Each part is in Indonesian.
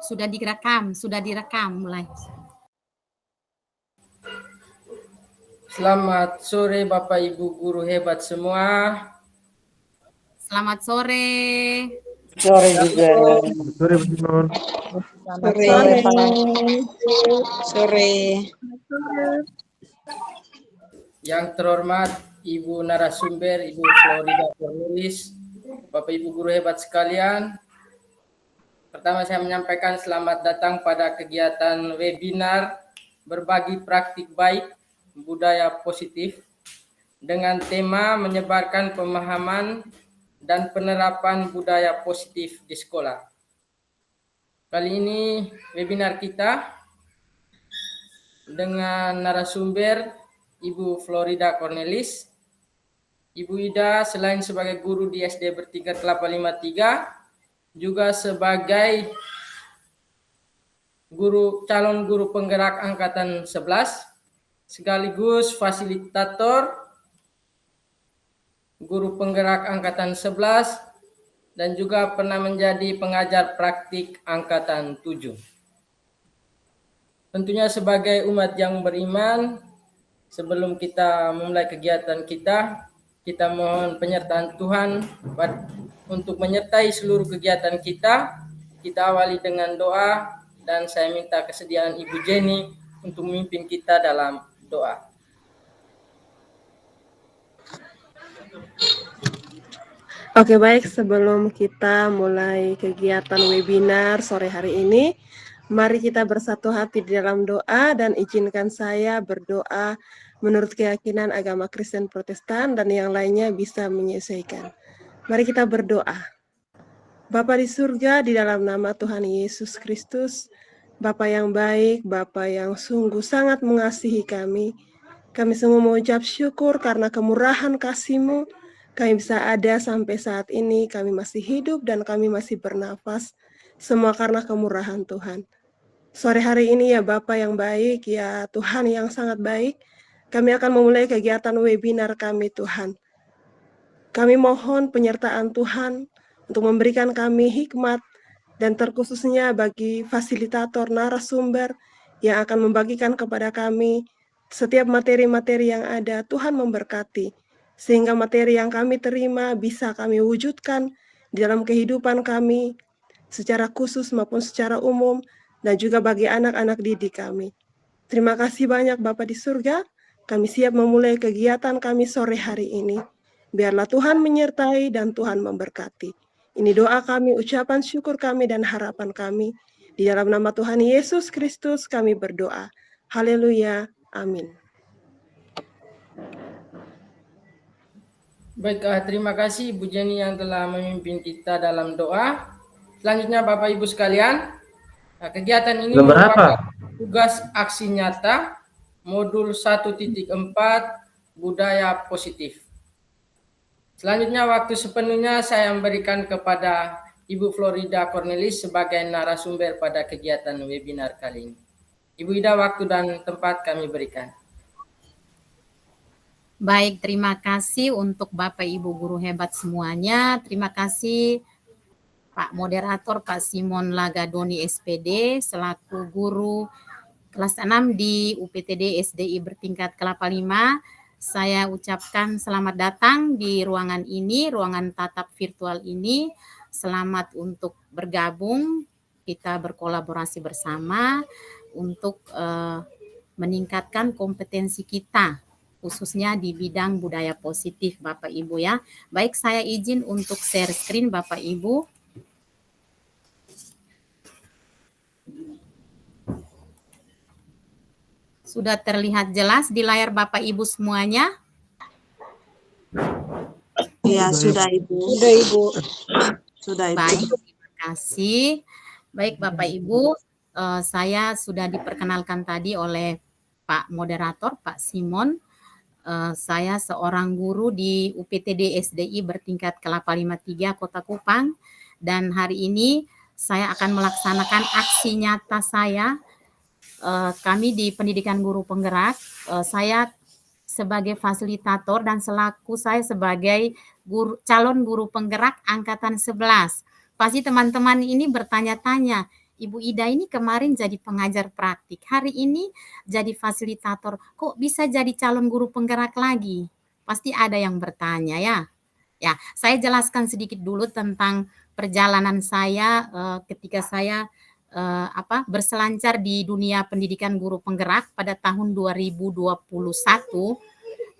sudah direkam mulai. Selamat sore Bapak Ibu guru hebat semua. Selamat sore. Sore juga. Sore, Bu Simon. Selamat sore, Pak. Sore. Yang terhormat Ibu narasumber, Ibu Florida Cornelis, Bapak Ibu guru hebat sekalian. Pertama saya menyampaikan selamat datang pada kegiatan webinar berbagi praktik baik budaya positif dengan tema menyebarkan pemahaman dan penerapan budaya positif di sekolah. Kali ini webinar kita dengan narasumber Ibu Florida Cornelis. Ibu Ida selain sebagai guru di SD bertingkat Kelapa 53, juga sebagai calon guru penggerak angkatan 11, sekaligus fasilitator guru penggerak angkatan 11 dan juga pernah menjadi pengajar praktik angkatan 7. Tentunya sebagai umat yang beriman, sebelum kita memulai kegiatan kita mohon penyertaan Tuhan untuk menyertai seluruh kegiatan kita. Kita awali dengan doa dan saya minta kesediaan Ibu Jenny untuk memimpin kita dalam doa. Oke, baik, sebelum kita mulai kegiatan webinar sore hari ini, mari kita bersatu hati di dalam doa dan izinkan saya berdoa menurut keyakinan agama Kristen Protestan dan yang lainnya bisa menyesuaikan. Mari kita berdoa. Bapa di surga, di dalam nama Tuhan Yesus Kristus, Bapa yang baik, Bapa yang sungguh sangat mengasihi kami semua mengucap syukur karena kemurahan kasih-Mu. Kami bisa ada sampai saat ini, kami masih hidup dan kami masih bernafas, semua karena kemurahan Tuhan. Sore hari ini ya Bapa yang baik, ya Tuhan yang sangat baik, kami akan memulai kegiatan webinar kami Tuhan. Kami mohon penyertaan Tuhan untuk memberikan kami hikmat dan terkhususnya bagi fasilitator narasumber yang akan membagikan kepada kami setiap materi-materi yang ada. Tuhan memberkati, sehingga materi yang kami terima bisa kami wujudkan di dalam kehidupan kami secara khusus maupun secara umum dan juga bagi anak-anak didik kami. Terima kasih banyak Bapa di surga, kami siap memulai kegiatan kami sore hari ini. Biarlah Tuhan menyertai dan Tuhan memberkati. Ini doa kami, ucapan syukur kami dan harapan kami. Di dalam nama Tuhan Yesus Kristus kami berdoa. Haleluya. Amin. Baik, terima kasih Ibu Jenny yang telah memimpin kita dalam doa. Selanjutnya Bapak Ibu sekalian, kegiatan ini merupakan tugas aksi nyata modul 1.4 budaya positif. Selanjutnya waktu sepenuhnya saya memberikan kepada Ibu Florida Cornelis sebagai narasumber pada kegiatan webinar kali ini. Ibu Ida, waktu dan tempat kami berikan. Baik, terima kasih untuk Bapak Ibu guru hebat semuanya. Terima kasih Pak Moderator Pak Simon Lagadoni SPD selaku guru kelas 6 di UPTD SDI bertingkat Kelapa 5. Saya ucapkan selamat datang di ruangan ini, ruangan tatap virtual ini. Selamat untuk bergabung, kita berkolaborasi bersama untuk meningkatkan kompetensi kita, khususnya di bidang budaya positif Bapak Ibu ya. Baik, saya izin untuk share screen Bapak Ibu. Sudah terlihat jelas di layar Bapak Ibu semuanya? Ya, sudah Ibu. Sudah Ibu. Sudah Ibu. Baik, terima kasih. Baik Bapak Ibu, saya sudah diperkenalkan tadi oleh Pak Moderator, Pak Simon. Saya seorang guru di UPTD SDI bertingkat Kelapa 53 Kota Kupang. Dan hari ini saya akan melaksanakan aksi nyata saya. Kami di Pendidikan Guru Penggerak, saya sebagai fasilitator dan selaku saya sebagai calon guru penggerak angkatan 11. Pasti teman-teman ini bertanya-tanya, Ibu Ida ini kemarin jadi pengajar praktik, hari ini jadi fasilitator, kok bisa jadi calon guru penggerak lagi? Pasti ada yang bertanya ya. Ya, saya jelaskan sedikit dulu tentang perjalanan saya ketika saya berselancar di dunia pendidikan guru penggerak pada tahun 2021.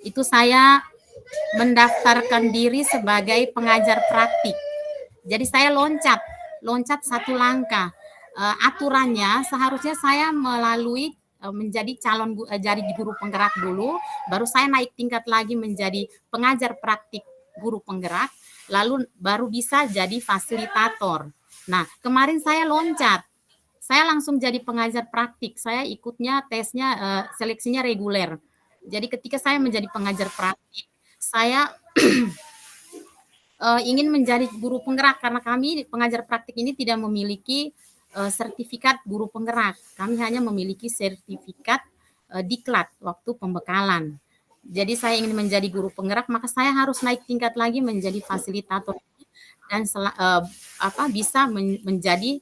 Itu saya mendaftarkan diri sebagai pengajar praktik. Jadi saya loncat satu langkah. Aturannya seharusnya saya melalui menjadi jadi guru penggerak dulu, baru saya naik tingkat lagi menjadi pengajar praktik guru penggerak, lalu baru bisa jadi fasilitator. Nah, kemarin saya loncat. Saya langsung jadi pengajar praktik. Saya ikutnya tesnya seleksinya reguler. Jadi ketika saya menjadi pengajar praktik, saya ingin menjadi guru penggerak karena kami pengajar praktik ini tidak memiliki sertifikat guru penggerak. Kami hanya memiliki sertifikat diklat waktu pembekalan. Jadi saya ingin menjadi guru penggerak, maka saya harus naik tingkat lagi menjadi fasilitator dan bisa menjadi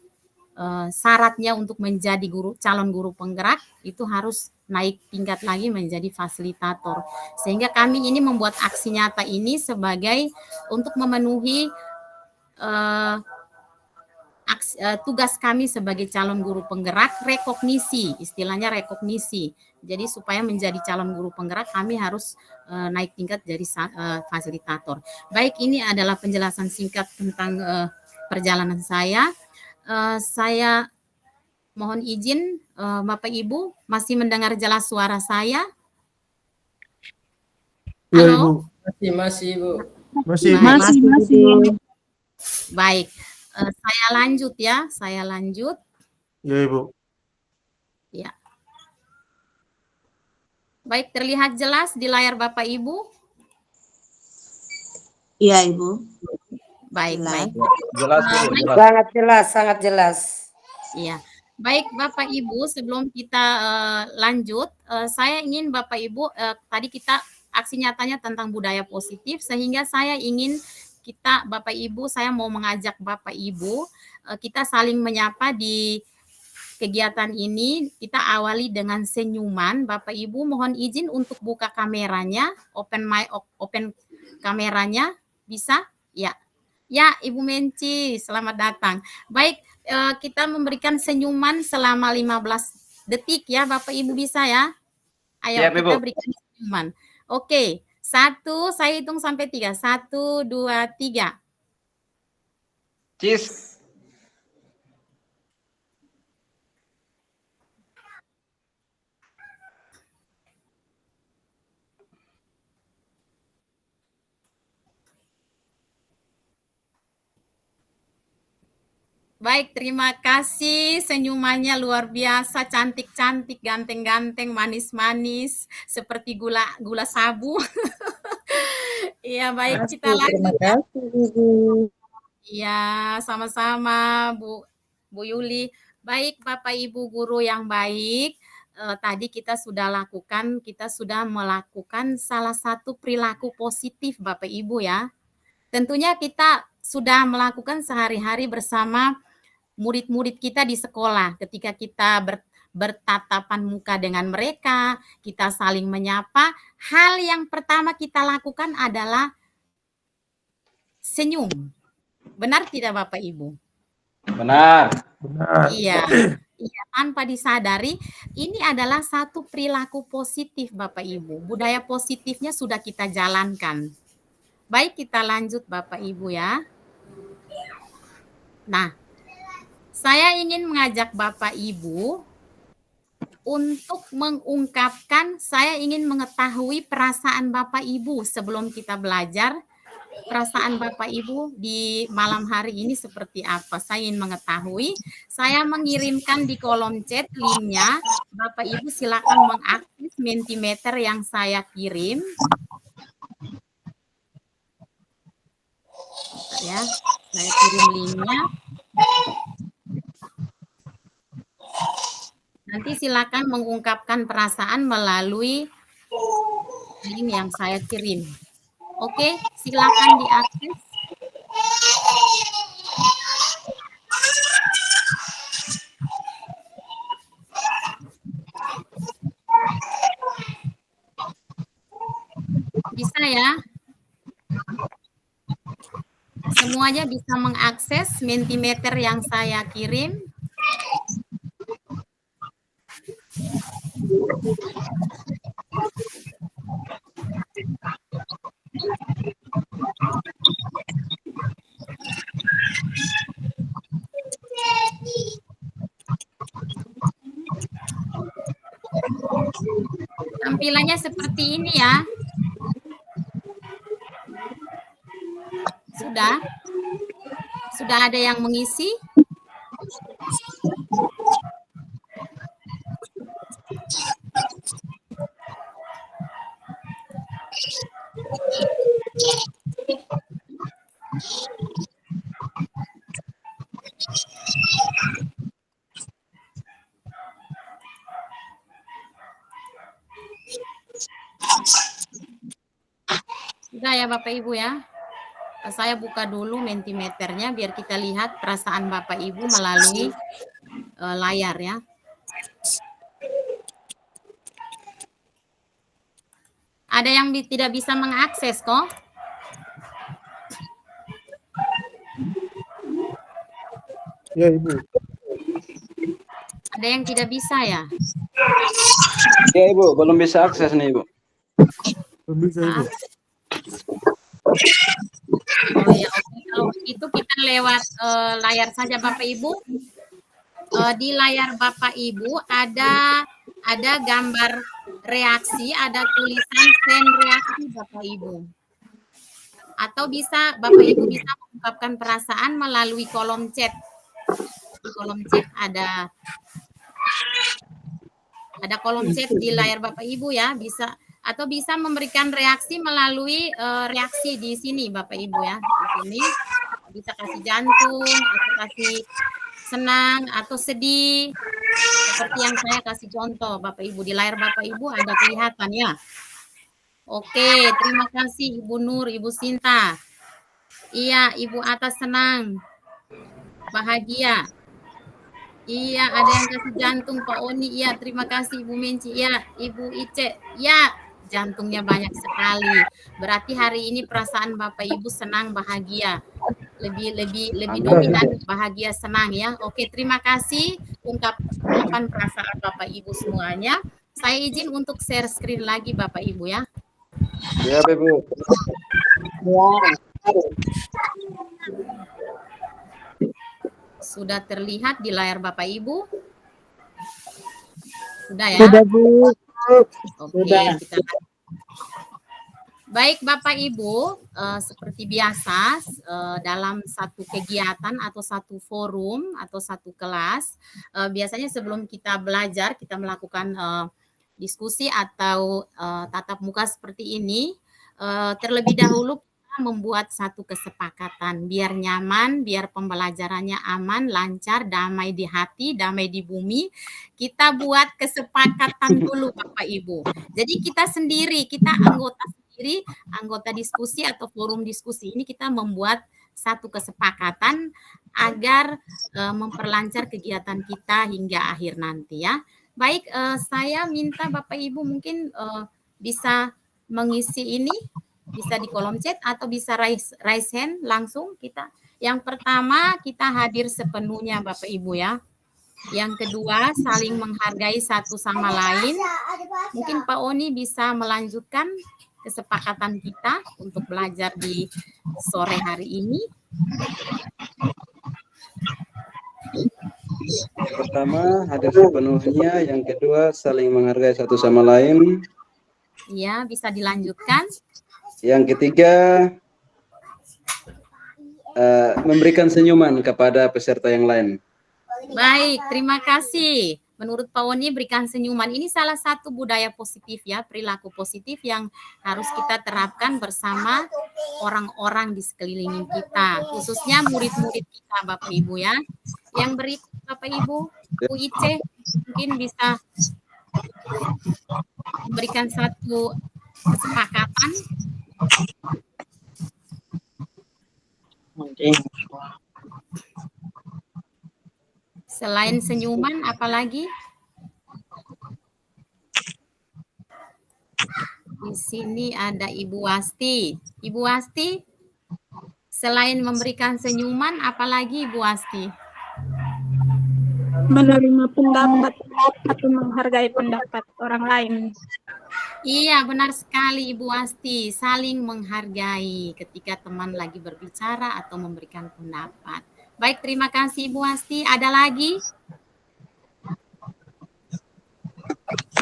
syaratnya untuk menjadi calon guru penggerak itu harus naik tingkat lagi menjadi fasilitator. Sehingga kami ini membuat aksi nyata ini sebagai untuk memenuhi tugas kami sebagai calon guru penggerak, rekognisi, istilahnya rekognisi. Jadi supaya menjadi calon guru penggerak kami harus naik tingkat jadi fasilitator. Baik, ini adalah penjelasan singkat tentang perjalanan saya. Saya mohon izin Bapak Ibu masih mendengar jelas suara saya? Halo? Ya, masih Ibu. Masih. Baik. Saya lanjut ya, saya lanjut. Ya, Ibu. Ya. Baik, terlihat jelas di layar Bapak Ibu? Iya, Ibu. Baik, baik. Jelas, Ibu. Jelas. Sangat jelas, sangat jelas. Iya. Baik, Bapak Ibu, sebelum kita lanjut, saya ingin Bapak Ibu, tadi kita aksi nyatanya tentang budaya positif, sehingga saya ingin kita Bapak Ibu, saya mau mengajak Bapak Ibu kita saling menyapa di kegiatan ini. Kita awali dengan senyuman. Bapak Ibu mohon izin untuk buka kameranya, open kameranya, bisa? Ya. Ya, Ibu Menci, selamat datang. Baik, kita memberikan senyuman selama 15 detik ya, Bapak Ibu bisa ya? Ayo Siap, kita Ibu. berikan senyuman. Oke. 1, saya hitung sampai 3. 1, 2, 3. Cheese. Baik, terima kasih. Senyumannya luar biasa, cantik-cantik, ganteng-ganteng, manis-manis, seperti gula sabu. Iya, baik, kita lanjut. Terima kasih, Ibu. Iya, sama-sama Bu Yuli. Baik, Bapak Ibu guru yang baik. Tadi kita sudah melakukan salah satu perilaku positif Bapak Ibu ya. Tentunya kita sudah melakukan sehari-hari bersama murid-murid kita di sekolah. Ketika kita bertatapan muka dengan mereka, kita saling menyapa, hal yang pertama kita lakukan adalah senyum. Benar tidak Bapak Ibu? Benar. Iya. Iya, tanpa disadari ini adalah satu perilaku positif Bapak Ibu. Budaya positifnya sudah kita jalankan. Baik, kita lanjut Bapak Ibu ya. Nah, saya ingin mengajak Bapak Ibu untuk saya ingin mengetahui perasaan Bapak Ibu sebelum kita belajar. Perasaan Bapak Ibu di malam hari ini seperti apa? Saya ingin mengetahui. Saya mengirimkan di kolom chat linknya. Bapak Ibu silakan mengakses Mentimeter yang saya kirim. Ya, saya kirim linknya. Nanti silakan mengungkapkan perasaan melalui link yang saya kirim. Oke, silakan diakses. bisa ya. Semuanya bisa mengakses Mentimeter yang saya kirim. Tampilannya seperti ini ya. Sudah ada yang mengisi? Sudah ya Bapak Ibu ya. Saya buka dulu Mentimeternya biar kita lihat perasaan Bapak Ibu melalui layar ya. Ada yang tidak bisa mengakses kok. Ya, Ibu. Ada yang tidak bisa ya? Ya, Ibu, belum bisa akses nih, Ibu. Belum bisa, Ibu. Oh ya, oke. Kalau begitu kita lewat layar saja Bapak Ibu. Di layar Bapak Ibu ada gambar reaksi, ada tulisan send reaksi Bapak Ibu. Atau bisa Bapak Ibu bisa mengungkapkan perasaan melalui kolom chat. Di kolom chat ada kolom chat di layar Bapak Ibu ya, bisa atau bisa memberikan reaksi melalui reaksi di sini Bapak Ibu ya. Di sini bisa kasih jantung atau kasih senang atau sedih. Seperti yang saya kasih contoh Bapak Ibu di layar Bapak Ibu ada kelihatan ya. Oke, terima kasih Ibu Nur, Ibu Sinta. Iya, Ibu Atas senang. Bahagia. Iya, ada yang kasih jantung Pak Oni. Iya, terima kasih Ibu Menci. Iya, Ibu Ice. Iya, jantungnya banyak sekali. Berarti hari ini perasaan Bapak Ibu senang, bahagia. Lebih dominan bahagia, senang ya. Oke, terima kasih ungkapan perasaan Bapak Ibu semuanya. Saya izin untuk share screen lagi Bapak Ibu ya. Ya, Ibu. Sudah terlihat di layar Bapak Ibu? Sudah ya? Sudah, Bu. Oke, kita baik Bapak Ibu, seperti biasa dalam satu kegiatan atau satu forum atau satu kelas, biasanya sebelum kita belajar, kita melakukan diskusi atau tatap muka seperti ini, terlebih dahulu kita membuat satu kesepakatan, biar nyaman, biar pembelajarannya aman, lancar, damai di hati, damai di bumi, kita buat kesepakatan dulu Bapak Ibu. Jadi kita sendiri, kita anggota diskusi atau forum diskusi ini kita membuat satu kesepakatan agar memperlancar kegiatan kita hingga akhir nanti ya. Baik, saya minta Bapak Ibu mungkin bisa mengisi ini, bisa di kolom chat atau bisa raise hand langsung kita. Yang pertama kita hadir sepenuhnya Bapak Ibu ya. Yang kedua saling menghargai satu sama lain. Mungkin Pak Oni bisa melanjutkan kesepakatan kita untuk belajar di sore hari ini. Pertama, hadir sepenuhnya. Yang kedua, saling menghargai satu sama lain. Iya, bisa dilanjutkan. Yang ketiga, memberikan senyuman kepada peserta yang lain. Baik, terima kasih. Menurut Pak Oni, berikan senyuman. Ini salah satu budaya positif ya, perilaku positif yang harus kita terapkan bersama orang-orang di sekeliling kita, khususnya murid-murid kita, Bapak Ibu ya. Yang berikut, Bapak Ibu, Bu Ice mungkin bisa memberikan satu kesepakatan. Selain senyuman, apalagi? Di sini ada Ibu Wasti. Ibu Wasti, selain memberikan senyuman, apalagi Ibu Wasti? Menerima pendapat atau menghargai pendapat orang lain. Iya, benar sekali Ibu Wasti. Saling menghargai ketika teman lagi berbicara atau memberikan pendapat. Baik, terima kasih Ibu Wasti. Ada lagi?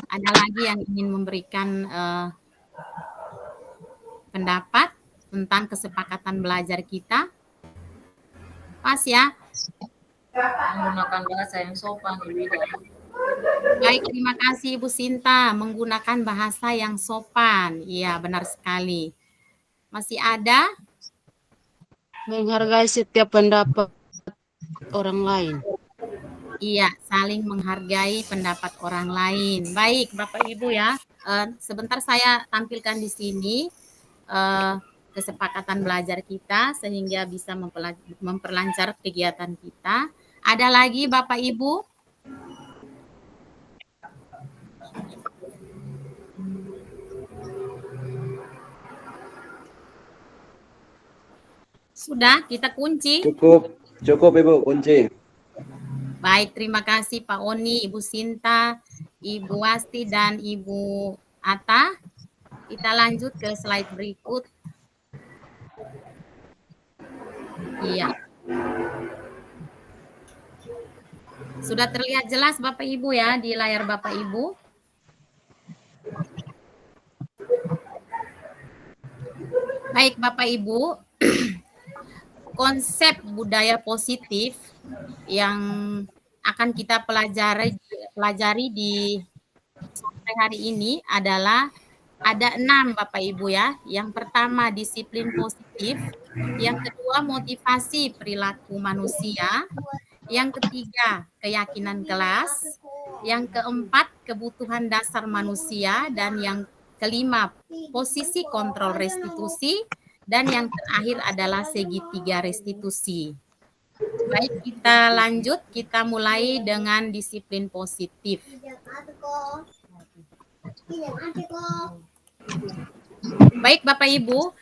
Ada lagi yang ingin memberikan pendapat tentang kesepakatan belajar kita? Pas ya? Menggunakan bahasa yang sopan, Ibu Ida. Baik, terima kasih Ibu Sinta. Menggunakan bahasa yang sopan. Iya, benar sekali. Masih ada? Menghargai setiap pendapat orang lain. Iya, saling menghargai pendapat orang lain. Baik, Bapak Ibu ya. Sebentar saya tampilkan di sini kesepakatan belajar kita sehingga bisa memperlancar kegiatan kita. Ada lagi Bapak Ibu? Sudah, kita kunci. Cukup Ibu, kunci. Baik, terima kasih Pak Oni, Ibu Sinta, Ibu Wasti, dan Ibu Ata. Kita lanjut ke slide berikut. Iya. Sudah terlihat jelas Bapak Ibu ya di layar Bapak Ibu? Baik Bapak Ibu, konsep budaya positif yang akan kita pelajari di sore hari ini adalah ada 6 Bapak Ibu ya. Yang pertama disiplin positif, yang kedua motivasi perilaku manusia, yang ketiga keyakinan kelas, yang keempat kebutuhan dasar manusia, dan yang kelima posisi kontrol restitusi, dan yang terakhir adalah segitiga restitusi. Baik, kita lanjut. Kita mulai dengan disiplin positif. Baik, Bapak Ibu,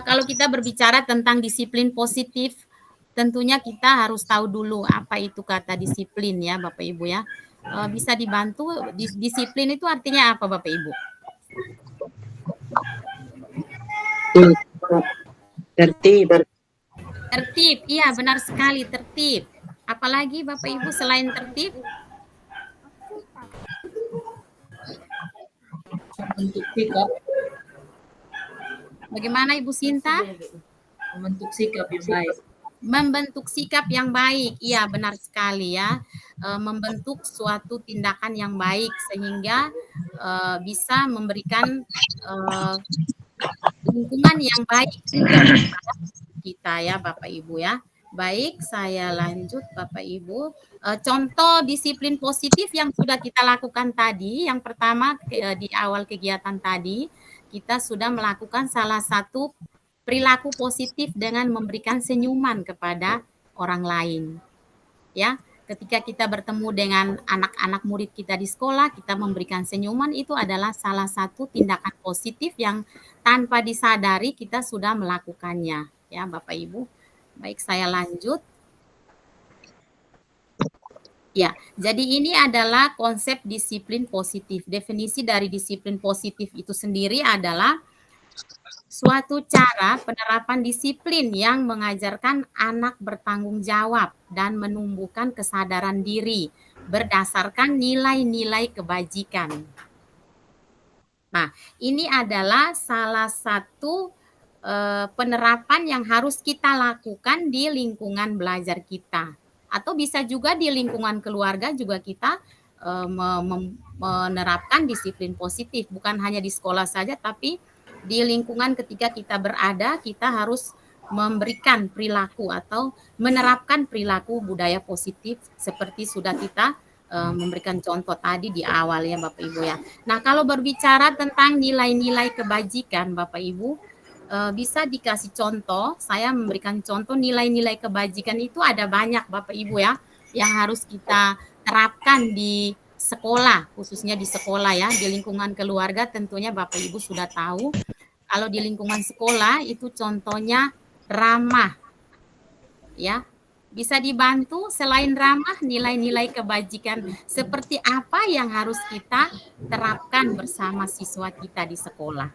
kalau kita berbicara tentang disiplin positif, tentunya kita harus tahu dulu apa itu kata disiplin ya, Bapak Ibu ya. Bisa dibantu, disiplin itu artinya apa, Bapak Ibu? Tertib. Tertib, iya benar sekali, tertib. Apalagi Bapak Ibu selain tertib? Membentuk sikap. Bagaimana Ibu Sinta? Membentuk sikap yang baik. Membentuk sikap yang baik, iya benar sekali ya. Membentuk suatu tindakan yang baik sehingga bisa memberikan lingkungan yang baik kita ya Bapak Ibu ya. Baik, saya lanjut Bapak Ibu. Contoh disiplin positif yang sudah kita lakukan tadi, yang pertama di awal kegiatan tadi, kita sudah melakukan salah satu perilaku positif dengan memberikan senyuman kepada orang lain. Ya, ketika kita bertemu dengan anak-anak murid kita di sekolah, kita memberikan senyuman, itu adalah salah satu tindakan positif yang tanpa disadari kita sudah melakukannya. Ya, Bapak Ibu. Baik, saya lanjut. Ya, jadi ini adalah konsep disiplin positif. Definisi dari disiplin positif itu sendiri adalah suatu cara penerapan disiplin yang mengajarkan anak bertanggung jawab dan menumbuhkan kesadaran diri berdasarkan nilai-nilai kebajikan. Nah, ini adalah salah satu penerapan yang harus kita lakukan di lingkungan belajar kita. Atau bisa juga di lingkungan keluarga juga kita menerapkan disiplin positif. Bukan hanya di sekolah saja, tapi di lingkungan ketika kita berada, kita harus memberikan perilaku atau menerapkan perilaku budaya positif seperti sudah kita memberikan contoh tadi di awal ya Bapak Ibu ya. Nah, kalau berbicara tentang nilai-nilai kebajikan Bapak Ibu, bisa dikasih contoh, saya memberikan contoh nilai-nilai kebajikan itu ada banyak Bapak Ibu ya, yang harus kita terapkan di sekolah, khususnya di sekolah ya, di lingkungan keluarga tentunya Bapak Ibu sudah tahu. Kalau di lingkungan sekolah itu contohnya ramah, ya. Bisa dibantu selain ramah, nilai-nilai kebajikan seperti apa yang harus kita terapkan bersama siswa kita di sekolah.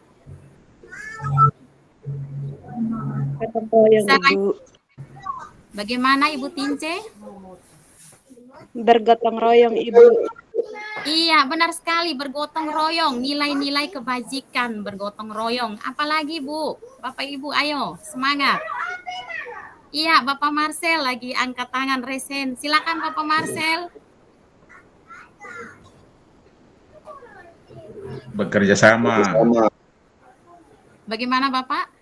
Gotong royong, Selain- Ibu. Bagaimana Ibu Tince? Bergotong royong, Ibu. Iya, benar sekali, bergotong royong, nilai-nilai kebajikan, bergotong royong. Apalagi Bu, Bapak Ibu, ayo, semangat. Iya, Bapak Marcel lagi angkat tangan resen. Silakan Bapak Marcel. Bekerja sama, Bagaimana Bapak?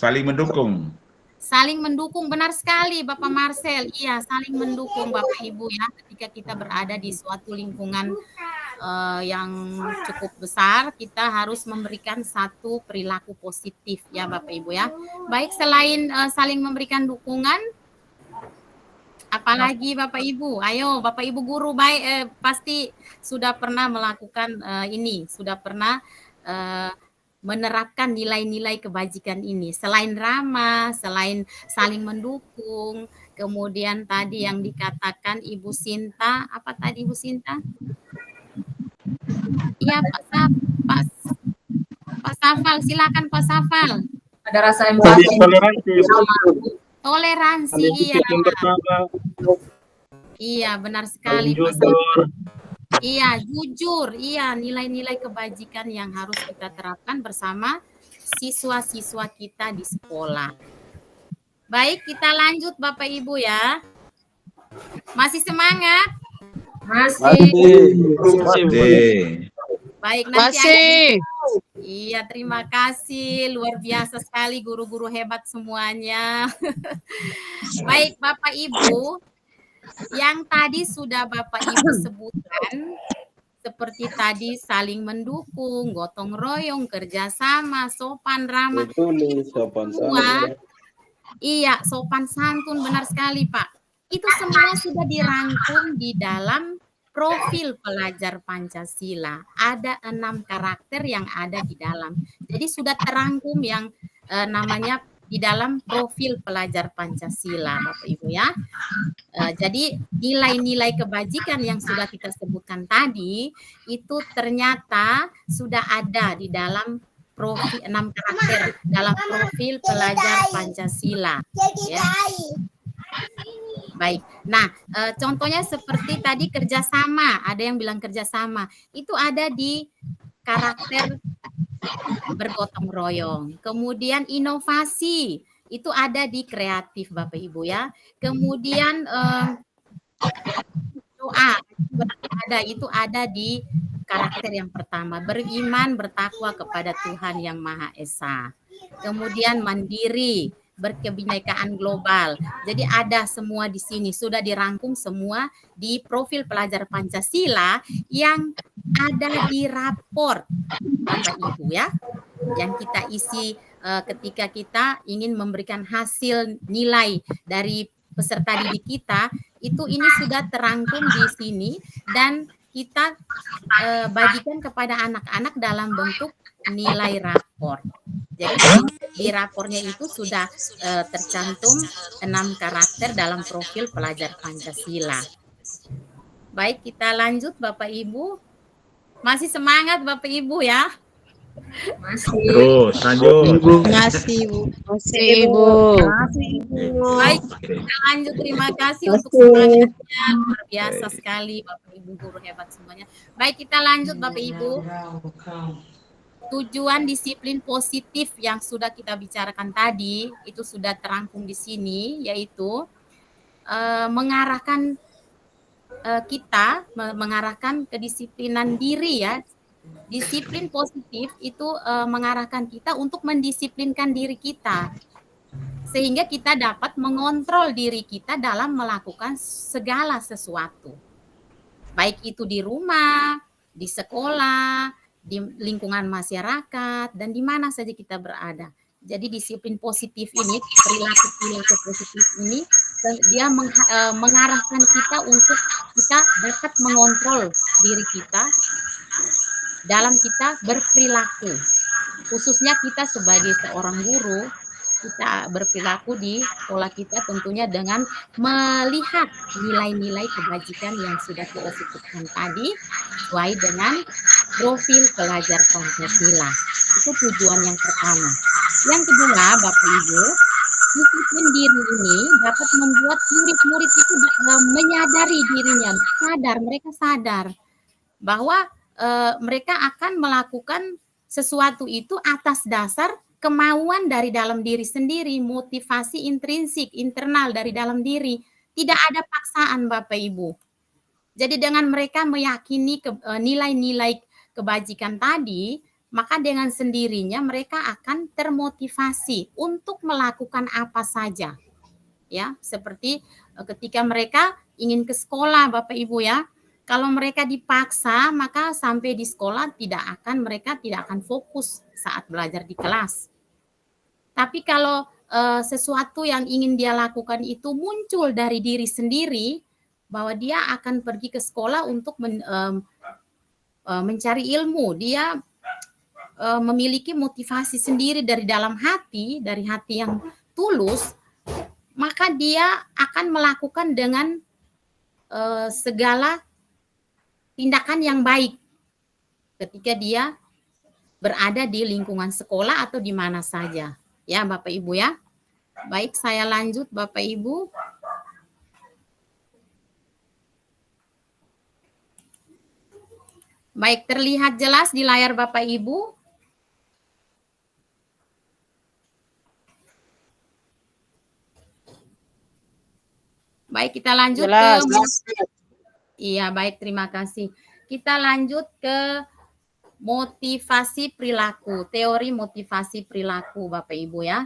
saling mendukung. Saling mendukung, benar sekali Bapak Marcel. Iya, saling mendukung Bapak Ibu ya. Ketika kita berada di suatu lingkungan yang cukup besar, kita harus memberikan satu perilaku positif ya Bapak Ibu ya. Baik, selain saling memberikan dukungan, apalagi Bapak Ibu? Ayo Bapak Ibu guru baik pasti sudah pernah melakukan ini, sudah pernah menerapkan nilai-nilai kebajikan ini. Selain ramah, selain saling mendukung, kemudian tadi yang dikatakan Ibu Sinta, apa tadi Ibu Sinta? Iya Pak Safal, silakan Pak Safal. Ada rasa empati. Toleransi, iya. Iya, benar sekali Pak Safal. Iya, jujur. Iya, nilai-nilai kebajikan yang harus kita terapkan bersama siswa-siswa kita di sekolah. Baik, kita lanjut Bapak Ibu ya. Masih semangat? Masih. Baik, nanti Masih. Iya, terima kasih. Luar biasa sekali guru-guru hebat semuanya. Baik, Bapak Ibu, yang tadi sudah Bapak Ibu sebutkan, seperti tadi saling mendukung, gotong royong, kerjasama, sopan ramah. Betul, sopan Semua, santun. iya, sopan santun, benar sekali Pak. Itu semua sudah dirangkum di dalam profil pelajar Pancasila. Ada 6 karakter yang ada di dalam. Jadi sudah terangkum yang namanya di dalam profil pelajar Pancasila, Bapak Ibu ya. Jadi nilai-nilai kebajikan yang sudah kita sebutkan tadi itu ternyata sudah ada di dalam profil 6 karakter dalam profil pelajar Pancasila. Ya. Baik. Nah, contohnya seperti tadi kerjasama. Ada yang bilang kerjasama. Itu ada di karakter bergotong royong. Kemudian inovasi. Itu ada di kreatif Bapak Ibu ya. Kemudian doa. Itu ada di karakter yang pertama. Beriman, bertakwa kepada Tuhan Yang Maha Esa. Kemudian mandiri, berkebinekaan global. Jadi ada semua di sini, sudah dirangkum semua di profil pelajar Pancasila yang ada di raport Bapak Ibu ya, yang kita isi ketika kita ingin memberikan hasil nilai dari peserta didik kita, itu ini sudah terangkum di sini dan kita bagikan kepada anak-anak dalam bentuk nilai raport. Jadi di rapornya itu sudah tercantum 6 karakter dalam profil pelajar Pancasila. Baik, kita lanjut Bapak Ibu. Masih semangat Bapak Ibu ya? Masih. Terus lanjut. Masih, Ibu. Masih, Ibu. Baik, kita lanjut. Terima kasih untuk semangatnya. Luar biasa sekali Bapak Ibu guru hebat semuanya. Baik, kita lanjut Bapak Ibu. Tujuan disiplin positif yang sudah kita bicarakan tadi itu sudah terangkum di sini, yaitu mengarahkan kita mengarahkan kedisiplinan diri ya. Disiplin positif itu mengarahkan kita untuk mendisiplinkan diri kita sehingga kita dapat mengontrol diri kita dalam melakukan segala sesuatu, baik itu di rumah, di sekolah, di lingkungan masyarakat, dan di mana saja kita berada. Jadi disiplin positif ini, perilaku positif ini dia mengarahkan kita untuk kita dapat mengontrol diri kita dalam kita berperilaku. Khususnya kita sebagai seorang guru, kita berperilaku di sekolah kita tentunya dengan melihat nilai-nilai kebajikan yang sudah kita sebutkan tadi sesuai dengan profil pelajar Pancasila. Itu tujuan yang pertama. Yang kedua, Bapak Ibu, disiplin diri ini dapat membuat murid-murid itu menyadari dirinya, mereka sadar bahwa mereka akan melakukan sesuatu itu atas dasar kemauan dari dalam diri sendiri, motivasi intrinsik, internal dari dalam diri. Tidak ada paksaan, Bapak Ibu. Jadi dengan mereka meyakini nilai-nilai kebajikan tadi, maka dengan sendirinya mereka akan termotivasi untuk melakukan apa saja. Ya, seperti ketika mereka ingin ke sekolah, Bapak Ibu ya. Kalau mereka dipaksa, maka sampai di sekolah mereka tidak akan fokus saat belajar di kelas. Tapi kalau sesuatu yang ingin dia lakukan itu muncul dari diri sendiri, bahwa dia akan pergi ke sekolah untuk mencari ilmu, dia memiliki motivasi sendiri dari dalam hati, dari hati yang tulus, maka dia akan melakukan dengan segala tindakan yang baik ketika dia berada di lingkungan sekolah atau di mana saja. Ya, Bapak Ibu ya. Baik, saya lanjut Bapak Ibu. Baik, terlihat jelas di layar Bapak Ibu. Baik, kita lanjut Jelas. Iya, baik, terima kasih. Kita lanjut ke motivasi perilaku, teori motivasi perilaku, Bapak Ibu ya.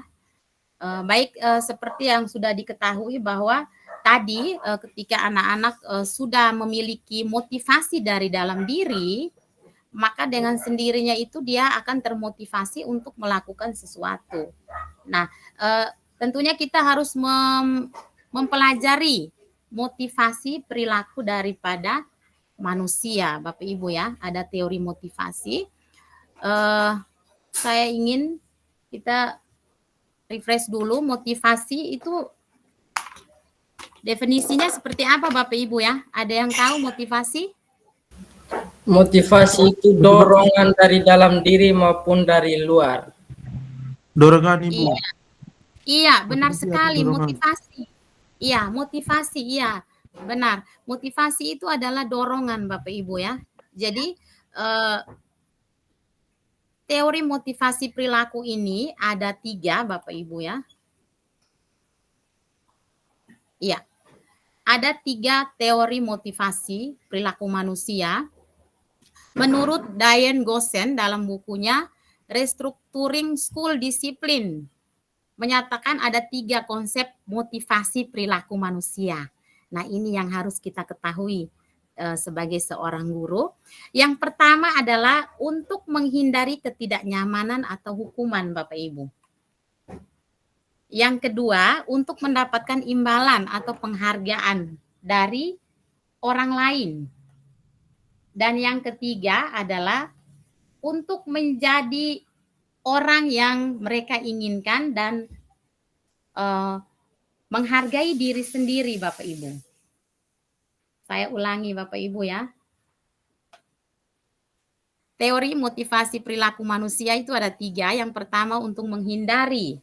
Baik, seperti yang sudah diketahui bahwa tadi ketika anak-anak sudah memiliki motivasi dari dalam diri, maka dengan sendirinya itu dia akan termotivasi untuk melakukan sesuatu. Nah, tentunya kita harus mempelajari motivasi perilaku daripada manusia, Bapak Ibu ya. Ada teori motivasi. Saya ingin kita refresh dulu, motivasi itu definisinya seperti apa Bapak Ibu ya? Ada yang tahu motivasi? Motivasi itu dorongan dari dalam diri maupun dari luar. Dorongan Ibu. Iya, benar sekali, dorongan. motivasi. Iya, motivasi, iya, benar. Motivasi itu adalah dorongan, Bapak Ibu ya. Jadi teori motivasi perilaku ini ada 3, Bapak Ibu ya. Iya, ada 3 teori motivasi perilaku manusia. Menurut Diane Gossen dalam bukunya Restructuring School Discipline, menyatakan ada 3 konsep motivasi perilaku manusia. Nah, ini yang harus kita ketahui sebagai seorang guru. Yang pertama adalah untuk menghindari ketidaknyamanan atau hukuman, Bapak Ibu. Yang kedua, untuk mendapatkan imbalan atau penghargaan dari orang lain. Dan yang ketiga adalah untuk menjadi orang yang mereka inginkan dan menghargai diri sendiri, Bapak Ibu. Saya ulangi Bapak Ibu ya. Teori motivasi perilaku manusia itu ada 3. Yang pertama untuk menghindari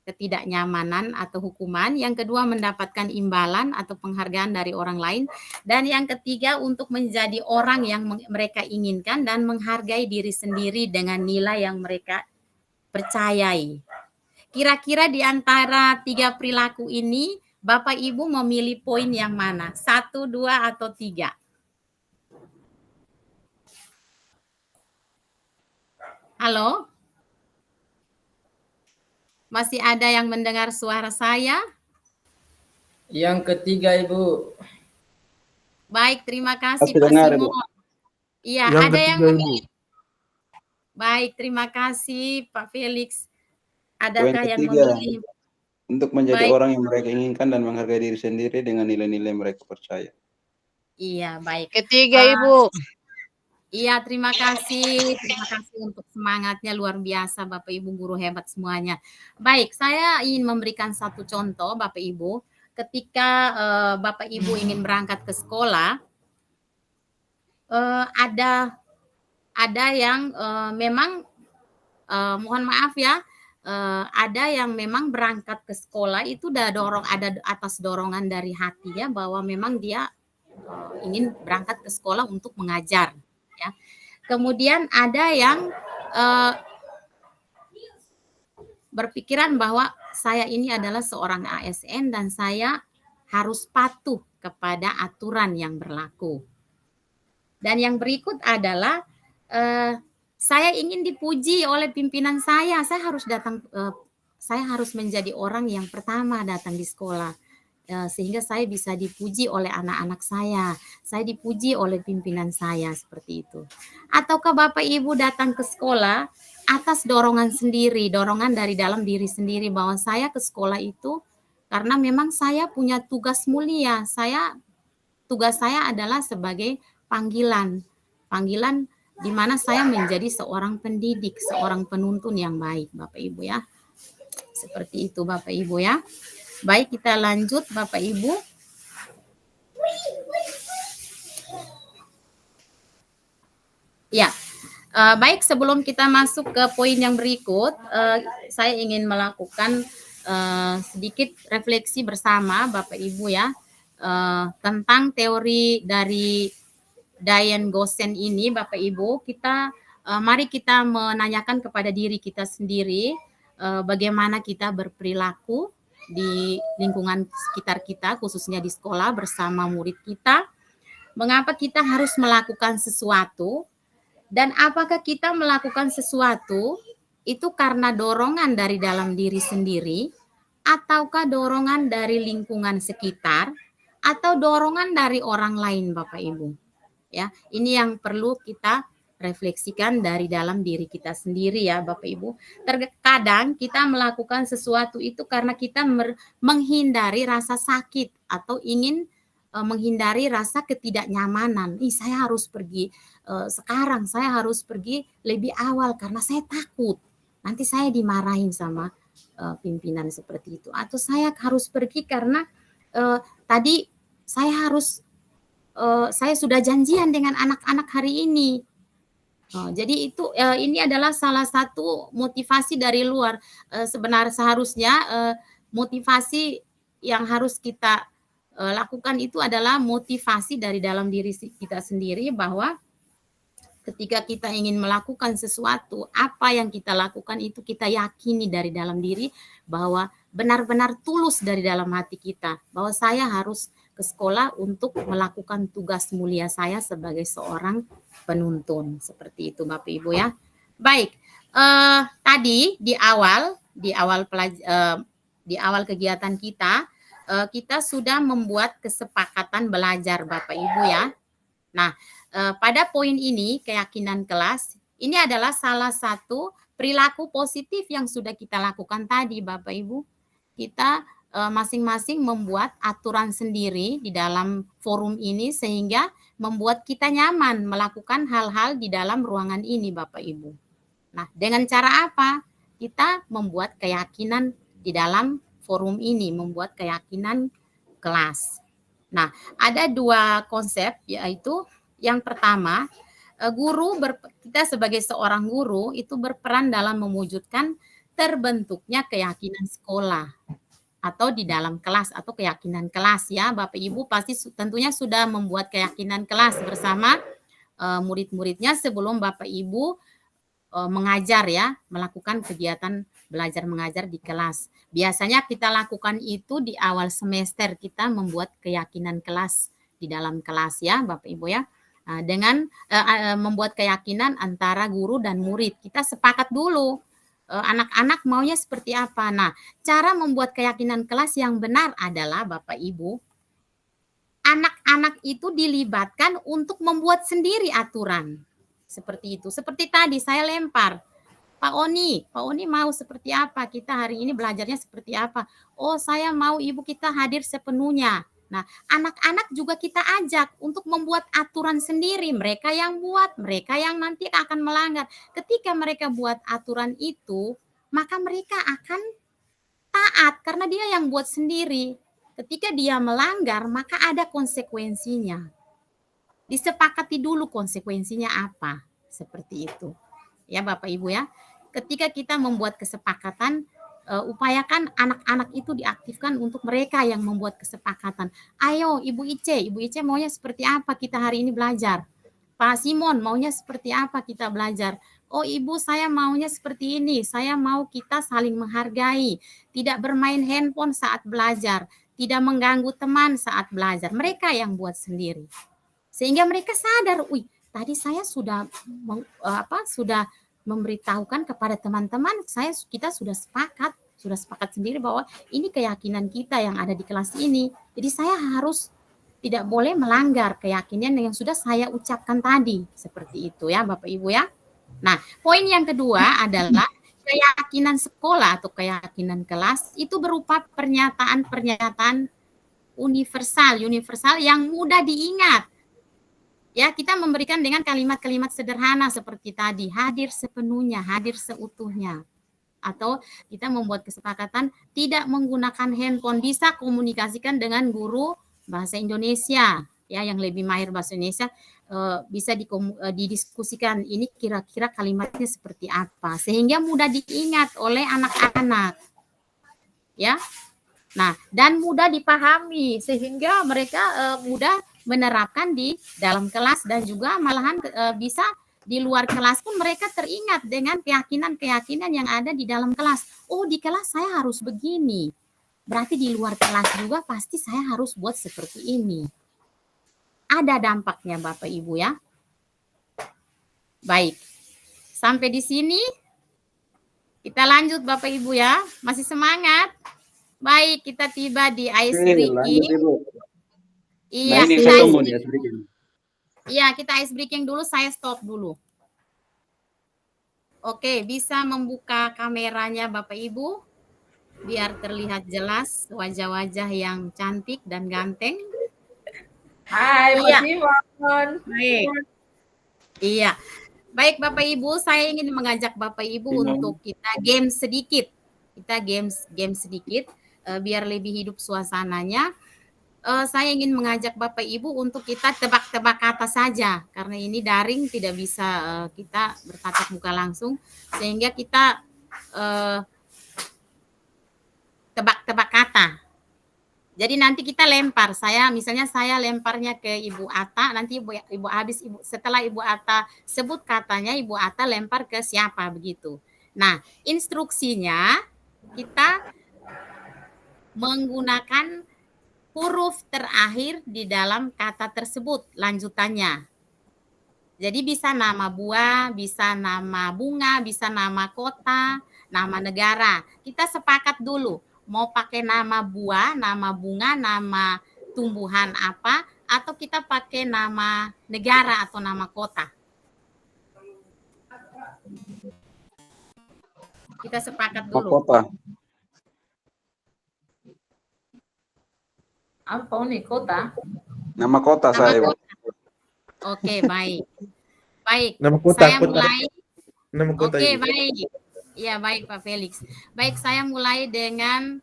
ketidaknyamanan atau hukuman. Yang kedua mendapatkan imbalan atau penghargaan dari orang lain. Dan yang ketiga untuk menjadi orang yang mereka inginkan dan menghargai diri sendiri dengan nilai yang mereka percayai. Kira-kira di antara 3 perilaku ini, Bapak Ibu memilih poin yang mana? 1, 2, atau 3? Halo? Masih ada yang mendengar suara saya? Yang ketiga, Ibu. Baik, terima kasih Masih Pak dengar, Simon. Ibu. Iya, Yang ada yang ketiga, memilih. Baik, terima kasih Pak Felix. Adakah Poin yang ketiga. memilih untuk menjadi Baik. orang yang mereka inginkan dan menghargai diri sendiri dengan nilai-nilai mereka percaya. Iya, baik. Ketiga, Ibu. Iya, terima kasih. Terima kasih untuk semangatnya, luar biasa Bapak Ibu guru hebat semuanya. Baik, saya ingin memberikan satu contoh Bapak Ibu. Ketika Bapak Ibu ingin berangkat ke sekolah, ada yang memang mohon maaf ya, ada yang memang berangkat ke sekolah itu ada atas dorongan dari hatinya bahwa memang dia ingin berangkat ke sekolah untuk mengajar, ya. Kemudian ada yang berpikiran bahwa saya ini adalah seorang ASN dan saya harus patuh kepada aturan yang berlaku. Dan yang berikut adalah saya ingin dipuji oleh pimpinan saya harus menjadi orang yang pertama datang di sekolah. Sehingga saya bisa dipuji oleh anak-anak saya dipuji oleh pimpinan saya, seperti itu. Ataukah Bapak Ibu datang ke sekolah atas dorongan sendiri, dorongan dari dalam diri sendiri bahwa saya ke sekolah itu karena memang saya punya tugas mulia, tugas saya adalah sebagai panggilan di mana saya menjadi seorang pendidik, seorang penuntun yang baik, Bapak Ibu ya. Seperti itu Bapak Ibu ya. Baik, kita lanjut Bapak Ibu. Ya, baik, sebelum kita masuk ke poin yang berikut, saya ingin melakukan sedikit refleksi bersama Bapak Ibu ya, tentang teori dari Diane Gosen ini Bapak Ibu. Mari kita menanyakan kepada diri kita sendiri bagaimana kita berperilaku di lingkungan sekitar kita, khususnya di sekolah bersama murid kita. Mengapa kita harus melakukan sesuatu, dan apakah kita melakukan sesuatu itu karena dorongan dari dalam diri sendiri, ataukah dorongan dari lingkungan sekitar, atau dorongan dari orang lain Bapak Ibu. Ya, ini yang perlu kita refleksikan dari dalam diri kita sendiri ya Bapak Ibu. Terkadang kita melakukan sesuatu itu karena kita menghindari rasa sakit atau ingin menghindari rasa ketidaknyamanan. Saya harus pergi sekarang, saya harus pergi lebih awal karena saya takut nanti saya dimarahin sama pimpinan, seperti itu. Atau saya harus pergi karena tadi saya sudah janjian dengan anak-anak hari ini. Jadi ini adalah salah satu motivasi dari luar. Seharusnya motivasi yang harus kita lakukan itu adalah motivasi dari dalam diri kita sendiri, bahwa ketika kita ingin melakukan sesuatu, apa yang kita lakukan itu kita yakini dari dalam diri bahwa benar-benar tulus dari dalam hati kita, bahwa saya harus ke sekolah untuk melakukan tugas mulia saya sebagai seorang penuntun, seperti itu Bapak Ibu ya. Baik, tadi di awal kegiatan kita sudah membuat kesepakatan belajar Bapak Ibu ya. Nah, pada poin ini, keyakinan kelas, ini adalah salah satu perilaku positif yang sudah kita lakukan tadi Bapak Ibu. Kita masing-masing membuat aturan sendiri di dalam forum ini sehingga membuat kita nyaman melakukan hal-hal di dalam ruangan ini Bapak Ibu. Nah, dengan cara apa? Kita membuat keyakinan di dalam forum ini, membuat keyakinan kelas. Nah, ada dua konsep, yaitu yang pertama, kita sebagai seorang guru itu berperan dalam mewujudkan terbentuknya keyakinan sekolah atau di dalam kelas atau keyakinan kelas ya. Bapak Ibu pasti tentunya sudah membuat keyakinan kelas bersama murid-muridnya sebelum Bapak Ibu mengajar ya, melakukan kegiatan belajar mengajar di kelas. Biasanya kita lakukan itu di awal semester, kita membuat keyakinan kelas di dalam kelas ya Bapak Ibu ya. Dengan membuat keyakinan antara guru dan murid, kita sepakat dulu anak-anak maunya seperti apa. Nah, cara membuat keyakinan kelas yang benar adalah Bapak Ibu, anak-anak itu dilibatkan untuk membuat sendiri aturan. Seperti itu. Seperti tadi saya lempar. Pak Oni mau seperti apa? Kita hari ini belajarnya seperti apa? Oh, saya mau ibu kita hadir sepenuhnya. Nah, anak-anak juga kita ajak untuk membuat aturan sendiri. Mereka yang buat, mereka yang nanti akan melanggar. Ketika mereka buat aturan itu, maka mereka akan taat karena dia yang buat sendiri. Ketika dia melanggar, maka ada konsekuensinya. Disepakati dulu konsekuensinya apa. Seperti itu. Ya Bapak Ibu ya. Ketika kita membuat kesepakatan, upayakan anak-anak itu diaktifkan untuk mereka yang membuat kesepakatan. Ayo Ibu Ice maunya seperti apa kita hari ini belajar? Pak Simon maunya seperti apa kita belajar? Oh Ibu, saya maunya seperti ini, saya mau kita saling menghargai, tidak bermain handphone saat belajar, tidak mengganggu teman saat belajar. Mereka yang buat sendiri. Sehingga mereka sadar, tadi saya sudah memberitahukan kepada teman-teman, kita sudah sepakat sendiri bahwa ini keyakinan kita yang ada di kelas ini. Jadi saya harus tidak boleh melanggar keyakinan yang sudah saya ucapkan tadi. Seperti itu ya Bapak Ibu ya. Nah, poin yang kedua adalah keyakinan sekolah atau keyakinan kelas itu berupa pernyataan-pernyataan universal yang mudah diingat. Ya, kita memberikan dengan kalimat-kalimat sederhana seperti tadi, hadir sepenuhnya, hadir seutuhnya. Atau kita membuat kesepakatan tidak menggunakan handphone, bisa komunikasikan dengan guru bahasa Indonesia, ya yang lebih mahir bahasa Indonesia, bisa didiskusikan ini kira-kira kalimatnya seperti apa, sehingga mudah diingat oleh anak-anak. Ya. Nah, dan mudah dipahami sehingga mereka mudah menerapkan di dalam kelas dan juga malahan bisa di luar kelas pun mereka teringat dengan keyakinan-keyakinan yang ada di dalam kelas. Oh, di kelas saya harus begini. Berarti di luar kelas juga pasti saya harus buat seperti ini. Ada dampaknya Bapak Ibu ya. Baik. Sampai di sini kita lanjut Bapak Ibu ya. Masih semangat? Baik, kita tiba di ice breaking. Iya, kita ice breaking dulu, saya stop dulu. Oke, bisa membuka kameranya Bapak Ibu biar terlihat jelas wajah-wajah yang cantik dan ganteng. Hai, Pak Simon. Baik. Iya. Baik Bapak Ibu, saya ingin mengajak Bapak Ibu untuk kita game sedikit. Kita game sedikit biar lebih hidup suasananya. Saya ingin mengajak Bapak Ibu untuk kita tebak-tebak kata saja, karena ini daring tidak bisa kita bertatap muka langsung, sehingga kita tebak-tebak kata. Jadi nanti kita lempar, misalnya saya lemparnya ke Ibu Ata, nanti setelah Ibu Ata sebut katanya, Ibu Ata lempar ke siapa begitu. Nah, instruksinya kita menggunakan huruf terakhir di dalam kata tersebut, lanjutannya. Jadi bisa nama buah, bisa nama bunga, bisa nama kota, nama negara. Kita sepakat dulu, mau pakai nama buah, nama bunga, nama tumbuhan apa, atau kita pakai nama negara atau nama kota. Kita sepakat dulu. Kota. Apa nih kota? Nama kota saya. Oke, baik. Baik, Nama kota, saya mulai. Nama kota. Oke, baik. Ya, baik Pak Felix. Baik, saya mulai dengan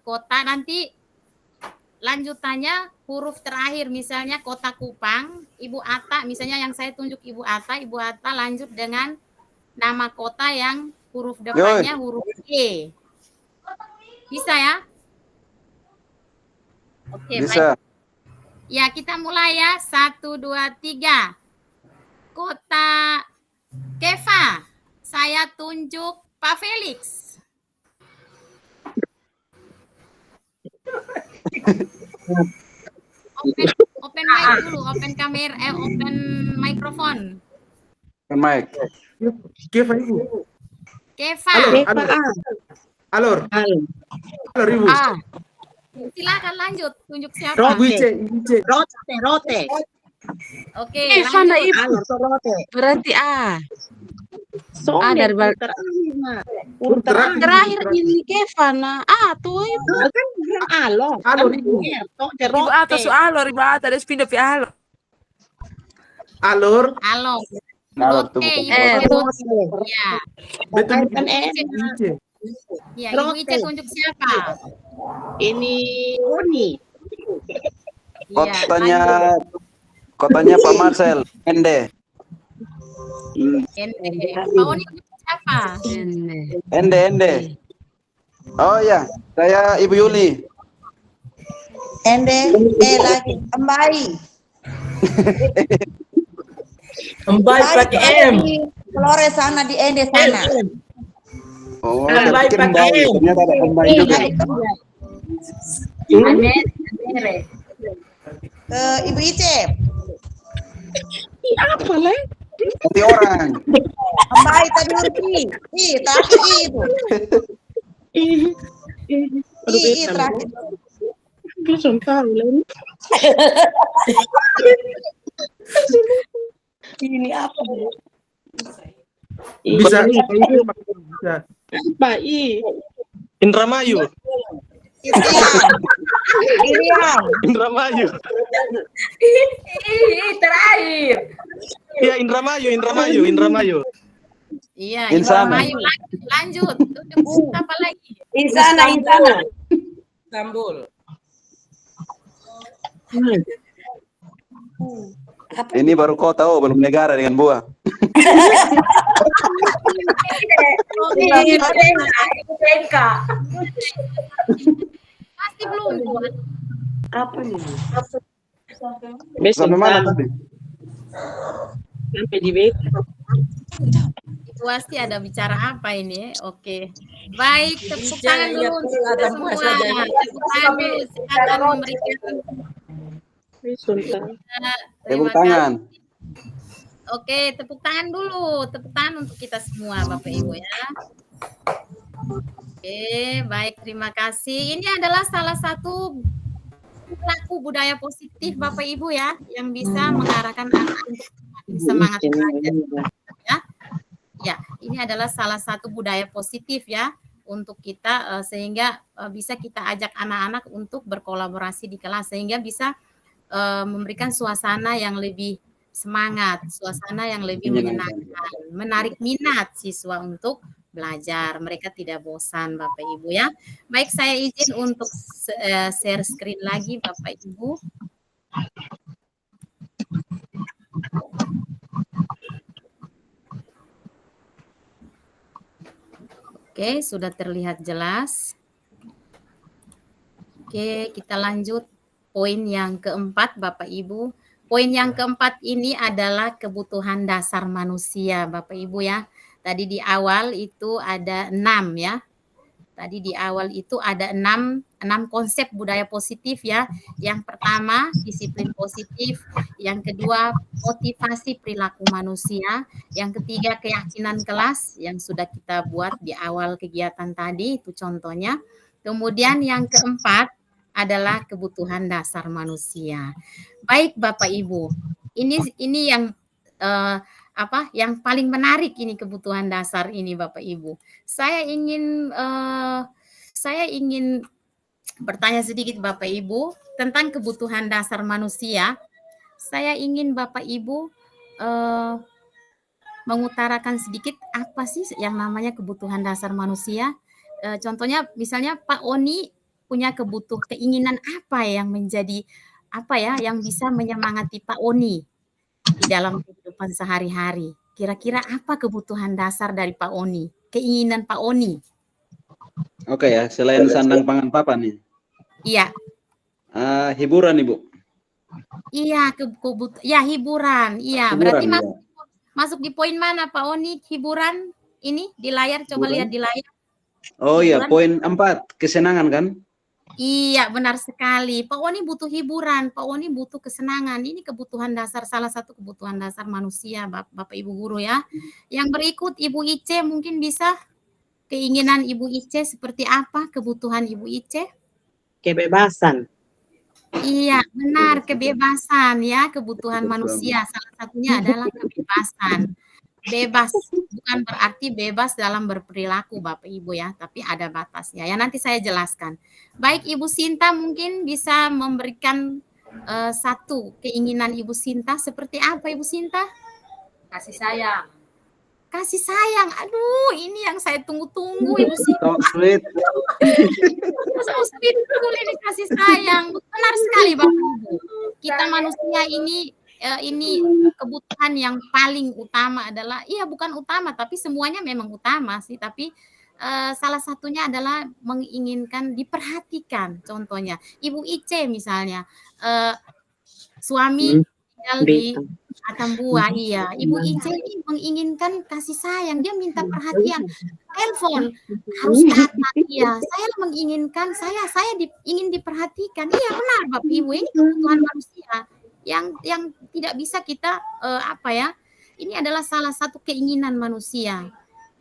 kota. Nanti lanjutannya huruf terakhir, misalnya kota Kupang, Ibu Ata, misalnya yang saya tunjuk Ibu Ata lanjut dengan nama kota yang huruf depannya huruf E. Bisa ya? Oke, bisa. baik. Ya, kita mulai ya. 1, 2, 3. Kota Keva. Saya tunjuk Pak Felix. Open mic dulu, open kamera, open mikrofon. Open mic. Keva Ibu. Keva. Alor. Alor Ibu. Silakan lanjut, tunjuk siapa? Ibu. Rote. Oke, Sana lanjut. Ibu. Rote. Berarti A. Dari balik terakhir ini Kevana. Tuh ibu kan Alor. Alor ibu. Ibu atas alor, ibu atas pindah pi alor. Alor. Alor. Alor tuh bukan. Ya. Betul Kan Ice. Ya, Ibu Ice tunjuk siapa? ini Oni. Iya, Kotanya Pak Marcel, Ende. Ende. Pak Oni tunjuk siapa? Ende. Oh ya, saya Ibu Yuli. Ende, lagi kembali. Kembali pakai M. Flores sana di Ende sana. Oh, Kembali saya pikir pakai Mbak. M. Ternyata ada Mbak juga. Amere. Ke Ibu Ice. Apa lah? Ganti orang. Kembali tadi Urki. Terakhir itu. Terakhir. Belum tahu lah. Ini apa? Bisa bisa. Apa i? Indramayu. Irian. Indramayu. Terakhir. Iya, Indramayu. Iya, Insana. Ibu lanjut. Tunjuk apa lagi? Insana. Istanbul. Ini baru kau tahu, belum negara dengan buah. Pasti belum buat. Apa nih? Sampai mana tadi? Sampai di BK. Itu pasti ada bicara apa ini? Oke. Baik, tepuk tangan Iya, dulu untuk iya, kita puas semua. aja. Tepuk tangan dulu. Silakan memberikan Sultan. Tepuk tangan. Oke, tepuk tangan dulu. Tepuk tangan untuk kita semua, Bapak Ibu ya. Oke, baik, terima kasih. Ini adalah salah satu perilaku budaya positif Bapak Ibu ya, yang bisa mengarahkan anak untuk semakin semangat belajar. Ya, ini adalah salah satu budaya positif ya untuk kita sehingga bisa kita ajak anak-anak untuk berkolaborasi di kelas sehingga bisa memberikan suasana yang lebih semangat, suasana yang lebih menyenangkan, menarik minat siswa untuk belajar. Mereka tidak bosan, Bapak Ibu ya. Baik, saya izin untuk share screen lagi, Bapak Ibu. Oke, sudah terlihat jelas. Oke, kita lanjut poin yang keempat, Bapak Ibu. Poin yang keempat ini adalah kebutuhan dasar manusia, Bapak Ibu ya. Tadi di awal itu ada 6 ya. Tadi di awal itu ada 6 konsep budaya positif ya. Yang pertama, disiplin positif. Yang kedua, motivasi perilaku manusia. Yang ketiga, keyakinan kelas yang sudah kita buat di awal kegiatan tadi, itu contohnya. Kemudian yang keempat adalah kebutuhan dasar manusia. Baik Bapak Ibu, ini yang yang paling menarik ini kebutuhan dasar ini Bapak Ibu. Saya ingin bertanya sedikit Bapak Ibu tentang kebutuhan dasar manusia. Saya ingin Bapak Ibu mengutarakan sedikit apa sih yang namanya kebutuhan dasar manusia. Contohnya misalnya Pak Oni punya keinginan apa yang menjadi yang bisa menyemangati Pak Oni di dalam kehidupan sehari-hari. Kira-kira apa kebutuhan dasar dari Pak Oni? Keinginan Pak Oni. Oke ya, selain sandang pangan papan nih. Iya. Hiburan Ibu. Iya, hiburan. Iya, Hiburan, berarti ya. masuk di poin mana Pak Oni? Hiburan ini di layar, coba lihat di layar. Oh iya, Hiburan. poin 4, kesenangan kan? Iya, benar sekali. Pak Oni butuh hiburan, Pak Oni butuh kesenangan. Ini kebutuhan dasar, salah satu kebutuhan dasar manusia, Bapak Ibu guru ya. Yang berikut Ibu Ice mungkin bisa keinginan Ibu Ice seperti apa kebutuhan Ibu Ice? Kebebasan. Iya, benar, kebebasan ya, kebutuhan manusia. Salah satunya adalah kebebasan. bebas, bukan berarti bebas dalam berperilaku Bapak Ibu ya, tapi ada batasnya. Ya nanti saya jelaskan. Baik Ibu Sinta mungkin bisa memberikan satu keinginan Ibu Sinta seperti apa Ibu Sinta? Kasih sayang. Kasih sayang. Aduh, ini yang saya tunggu-tunggu Ibu Sinta. So sweet. So sweet betul ini kasih sayang. Benar sekali Bapak Ibu. Kita manusia ini kebutuhan yang paling utama adalah, iya bukan utama, tapi semuanya memang utama sih, tapi salah satunya adalah menginginkan diperhatikan. Contohnya, Ibu Ice misalnya, suami tinggal di Atambua, iya. Ibu Ice ini menginginkan kasih sayang, dia minta perhatian. Telepon harus datang, iya. Saya menginginkan, saya ingin diperhatikan. Iya benar Bapak Ibu, ini kebutuhan manusia yang tidak bisa kita ini adalah salah satu keinginan manusia.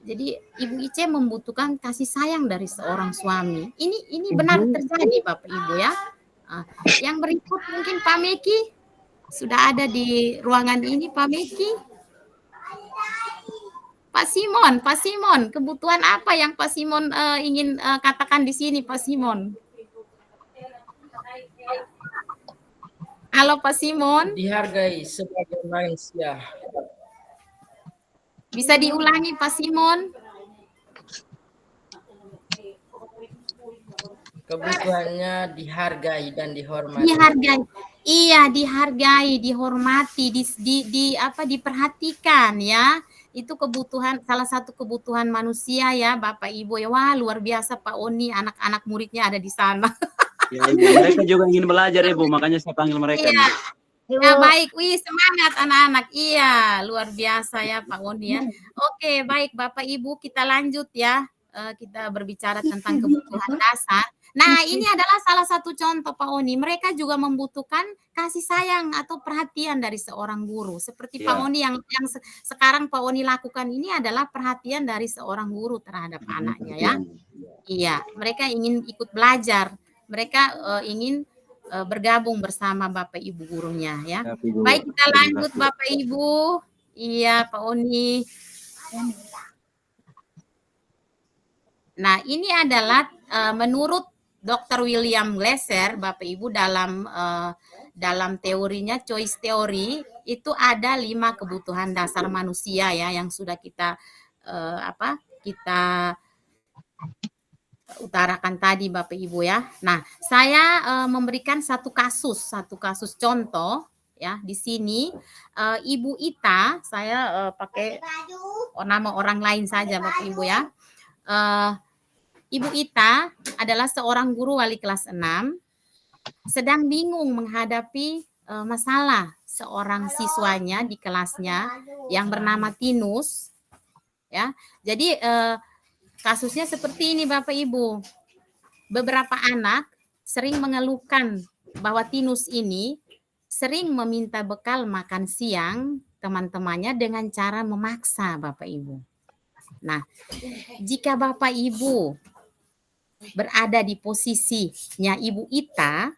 Jadi Ibu Ice membutuhkan kasih sayang dari seorang suami. Ini benar terjadi Bapak Ibu ya. Yang berikut mungkin Pak Meki sudah ada di ruangan ini Pak Meki. Pak Simon, kebutuhan apa yang Pak Simon ingin katakan di sini Pak Simon? Halo Pak Simon. Dihargai sebagai manusia. Bisa diulangi Pak Simon? Kebutuhannya dihargai dan dihormati. Dihargai. Iya, dihargai, dihormati, diperhatikan ya. Itu kebutuhan, salah satu kebutuhan manusia ya Bapak Ibu ya. Wah, luar biasa Pak Oni, anak-anak muridnya ada di sana. Ya, Ibu, mereka juga ingin belajar Ibu, makanya saya panggil mereka. Iya. Ya baik, wih semangat anak-anak. Iya, luar biasa ya Pak Oni ya. Oke, baik Bapak Ibu, kita lanjut ya. Kita berbicara tentang kebutuhan dasar. Nah, ini adalah salah satu contoh Pak Oni. Mereka juga membutuhkan kasih sayang atau perhatian dari seorang guru. Seperti Pak Oni yang sekarang Pak Oni lakukan ini adalah perhatian dari seorang guru terhadap anaknya ya. Iya, mereka ingin ikut belajar. Mereka ingin bergabung bersama Bapak Ibu gurunya ya. Baik, kita lanjut Bapak Ibu. Iya, Pak Oni. Nah, ini adalah menurut Dr. William Glasser, Bapak Ibu dalam teorinya choice theory itu ada 5 kebutuhan dasar manusia ya yang sudah kita utarakan tadi Bapak Ibu ya. Nah, saya memberikan satu kasus contoh ya di sini Ibu Ita, saya pakai nama orang lain saja Bapak Ibu ya. Ibu Ita adalah seorang guru wali kelas 6 sedang bingung menghadapi masalah seorang siswanya di kelasnya yang bernama Tinus ya. Jadi kasusnya seperti ini Bapak Ibu. Beberapa anak sering mengeluhkan bahwa Tinus ini sering meminta bekal makan siang teman-temannya dengan cara memaksa Bapak Ibu. Nah, jika Bapak Ibu berada di posisinya Ibu Ita,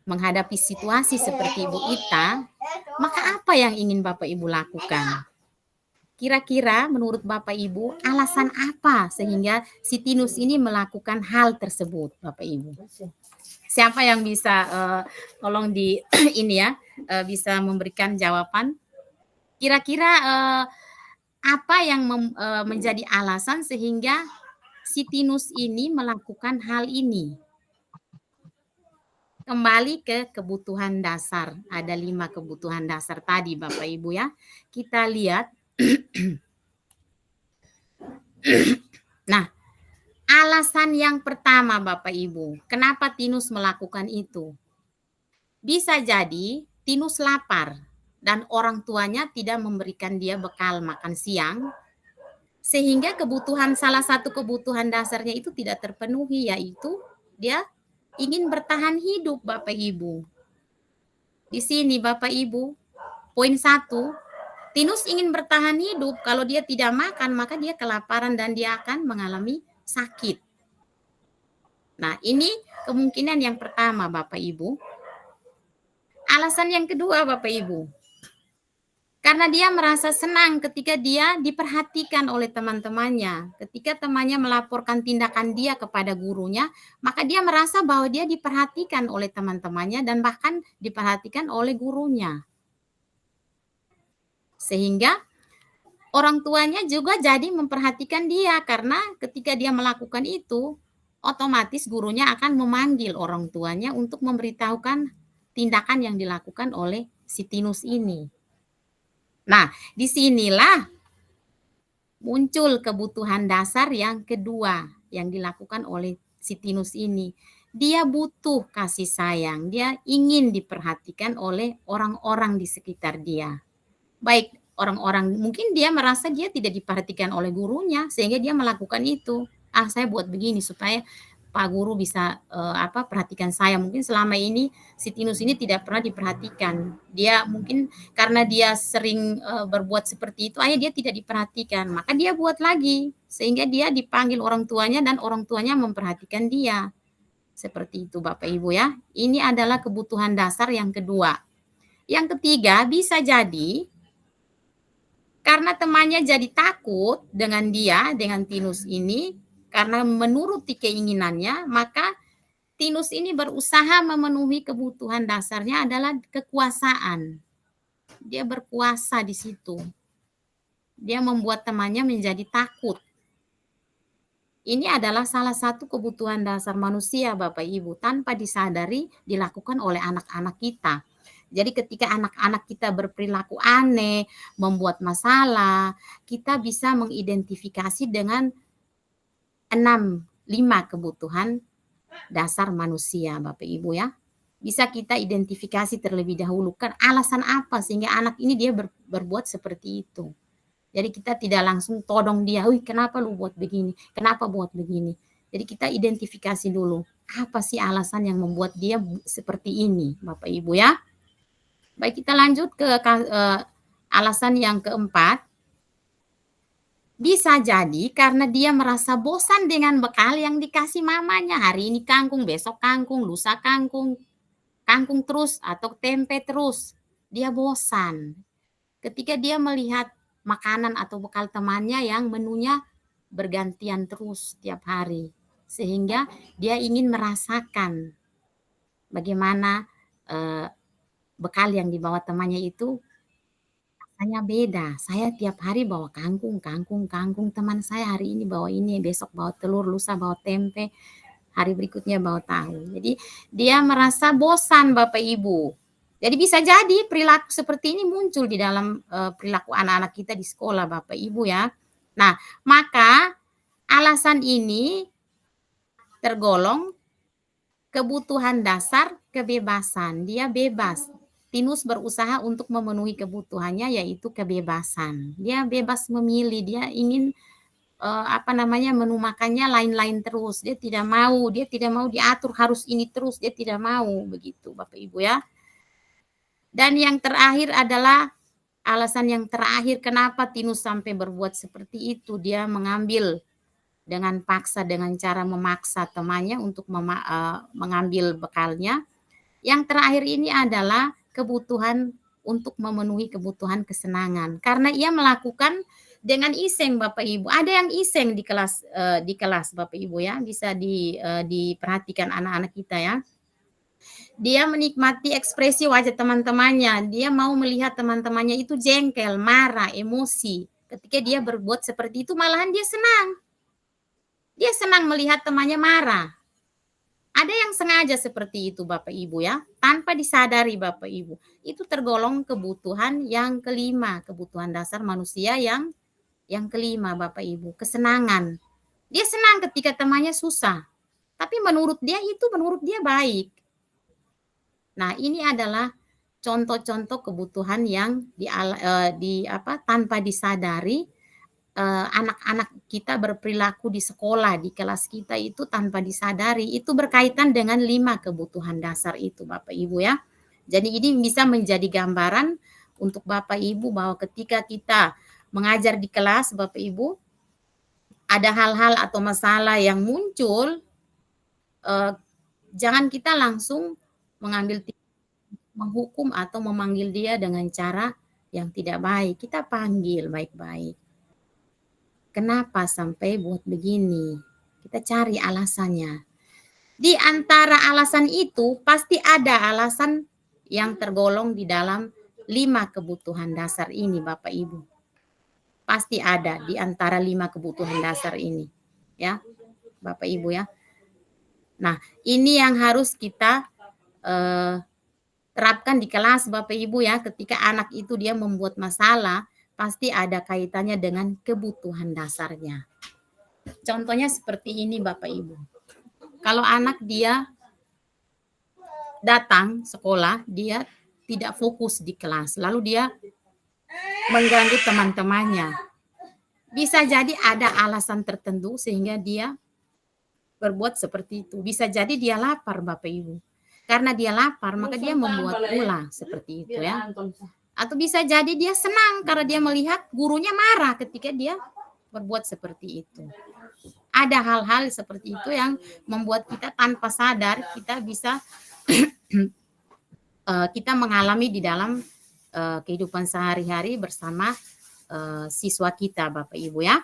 menghadapi situasi seperti Ibu Ita, maka apa yang ingin Bapak Ibu lakukan? Kira-kira menurut Bapak Ibu, alasan apa sehingga si Tinus ini melakukan hal tersebut, Bapak Ibu? Siapa yang bisa tolong di ini ya, bisa memberikan jawaban? Kira-kira apa yang menjadi alasan sehingga si Tinus ini melakukan hal ini? Kembali ke kebutuhan dasar. Ada 5 kebutuhan dasar tadi Bapak Ibu ya. Kita lihat. Nah, alasan yang pertama Bapak Ibu, kenapa Tinus melakukan itu? Bisa jadi Tinus lapar dan orang tuanya tidak memberikan dia bekal makan siang, sehingga salah satu kebutuhan dasarnya itu tidak terpenuhi, yaitu dia ingin bertahan hidup Bapak Ibu. Di sini Bapak Ibu, poin 1, Tinus ingin bertahan hidup. Kalau dia tidak makan, maka dia kelaparan dan dia akan mengalami sakit. Nah, ini kemungkinan yang pertama Bapak Ibu. Alasan yang kedua Bapak Ibu, Karena dia merasa senang ketika dia diperhatikan oleh teman-temannya. Ketika temannya melaporkan tindakan dia kepada gurunya, maka dia merasa bahwa dia diperhatikan oleh teman-temannya dan bahkan diperhatikan oleh gurunya. Sehingga orang tuanya juga jadi memperhatikan dia, karena ketika dia melakukan itu, otomatis gurunya akan memanggil orang tuanya untuk memberitahukan tindakan yang dilakukan oleh si Tinus ini. Nah, disinilah muncul kebutuhan dasar yang kedua yang dilakukan oleh si Tinus ini. Dia butuh kasih sayang, dia ingin diperhatikan oleh orang-orang di sekitar dia. Baik orang-orang, mungkin dia merasa dia tidak diperhatikan oleh gurunya, sehingga dia melakukan itu. Saya buat begini supaya Pak Guru bisa perhatikan saya. Mungkin selama ini si Tinus ini tidak pernah diperhatikan. Dia mungkin karena dia sering berbuat seperti itu, dia tidak diperhatikan. Maka dia buat lagi sehingga dia dipanggil orang tuanya dan orang tuanya memperhatikan dia. Seperti itu Bapak Ibu ya. Ini adalah kebutuhan dasar yang kedua. Yang ketiga bisa jadi karena temannya jadi takut dengan dia, dengan Tinus ini, karena menuruti keinginannya, maka Tinus ini berusaha memenuhi kebutuhan dasarnya adalah kekuasaan. Dia berkuasa di situ. Dia membuat temannya menjadi takut. Ini adalah salah satu kebutuhan dasar manusia, Bapak Ibu, tanpa disadari dilakukan oleh anak-anak kita. Jadi ketika anak-anak kita berperilaku aneh, membuat masalah, kita bisa mengidentifikasi dengan 5 kebutuhan dasar manusia Bapak Ibu ya. Bisa kita identifikasi terlebih dahulu kan alasan apa sehingga anak ini dia berbuat seperti itu. Jadi kita tidak langsung todong dia, "Wih, kenapa lu buat begini? Kenapa buat begini?" Jadi kita identifikasi dulu, apa sih alasan yang membuat dia seperti ini Bapak Ibu ya. Baik, kita lanjut ke alasan yang keempat. Bisa jadi karena dia merasa bosan dengan bekal yang dikasih mamanya. Hari ini kangkung, besok kangkung, lusa kangkung, kangkung terus atau tempe terus. Dia bosan. Ketika dia melihat makanan atau bekal temannya yang menunya bergantian terus tiap hari. Sehingga dia ingin merasakan bagaimana bekal yang dibawa temannya itu rasanya beda. Saya tiap hari bawa kangkung. Teman saya hari ini bawa ini, besok bawa telur, lusa bawa tempe, hari berikutnya bawa tahu. Jadi dia merasa bosan Bapak Ibu. Jadi bisa jadi perilaku seperti ini muncul di dalam perilaku anak-anak kita di sekolah Bapak Ibu ya. Nah, maka alasan ini tergolong kebutuhan dasar kebebasan. Dia bebas. Tinus berusaha untuk memenuhi kebutuhannya yaitu kebebasan. Dia bebas memilih, dia ingin menu makannya lain-lain terus. Dia tidak mau diatur harus ini terus, dia tidak mau begitu Bapak Ibu ya. Dan yang terakhir adalah alasan yang terakhir kenapa Tinus sampai berbuat seperti itu. Dia mengambil dengan paksa, dengan cara memaksa temannya untuk mengambil bekalnya. Yang terakhir ini adalah kebutuhan untuk memenuhi kebutuhan kesenangan. Karena ia melakukan dengan iseng Bapak Ibu. Ada yang iseng di kelas Bapak Ibu ya. Bisa diperhatikan anak-anak kita ya. Dia menikmati ekspresi wajah teman-temannya. Dia mau melihat teman-temannya itu jengkel, marah, emosi. Ketika dia berbuat seperti itu malahan dia senang. Dia senang melihat temannya marah. Ada yang sengaja seperti itu Bapak Ibu ya, tanpa disadari Bapak Ibu. Itu tergolong kebutuhan yang kelima, kebutuhan dasar manusia yang kelima Bapak Ibu, kesenangan. Dia senang ketika temannya susah, tapi menurut dia baik. Nah, ini adalah contoh-contoh kebutuhan yang tanpa disadari anak-anak kita berperilaku di sekolah, di kelas kita itu tanpa disadari, itu berkaitan dengan 5 kebutuhan dasar itu Bapak Ibu ya. Jadi ini bisa menjadi gambaran untuk Bapak Ibu bahwa ketika kita mengajar di kelas Bapak Ibu, ada hal-hal atau masalah yang muncul, jangan kita langsung menghukum atau memanggil dia dengan cara yang tidak baik, kita panggil baik-baik. Kenapa sampai buat begini? Kita cari alasannya. Di antara alasan itu pasti ada alasan yang tergolong di dalam 5 kebutuhan dasar ini, Bapak Ibu. Pasti ada di antara 5 kebutuhan dasar ini, ya, Bapak Ibu ya. Nah, ini yang harus kita terapkan di kelas, Bapak Ibu ya. Ketika anak itu dia membuat masalah, pasti ada kaitannya dengan kebutuhan dasarnya. Contohnya seperti ini, Bapak Ibu. Kalau anak dia datang sekolah, dia tidak fokus di kelas, lalu dia mengganggu teman-temannya. Bisa jadi ada alasan tertentu sehingga dia berbuat seperti itu. Bisa jadi dia lapar, Bapak Ibu. Karena dia lapar, maka dia membuat ulah seperti itu ya. Atau bisa jadi dia senang karena dia melihat gurunya marah ketika dia berbuat seperti itu. Ada hal-hal seperti itu yang membuat kita tanpa sadar kita bisa kita mengalami di dalam kehidupan sehari-hari bersama siswa kita, Bapak Ibu ya.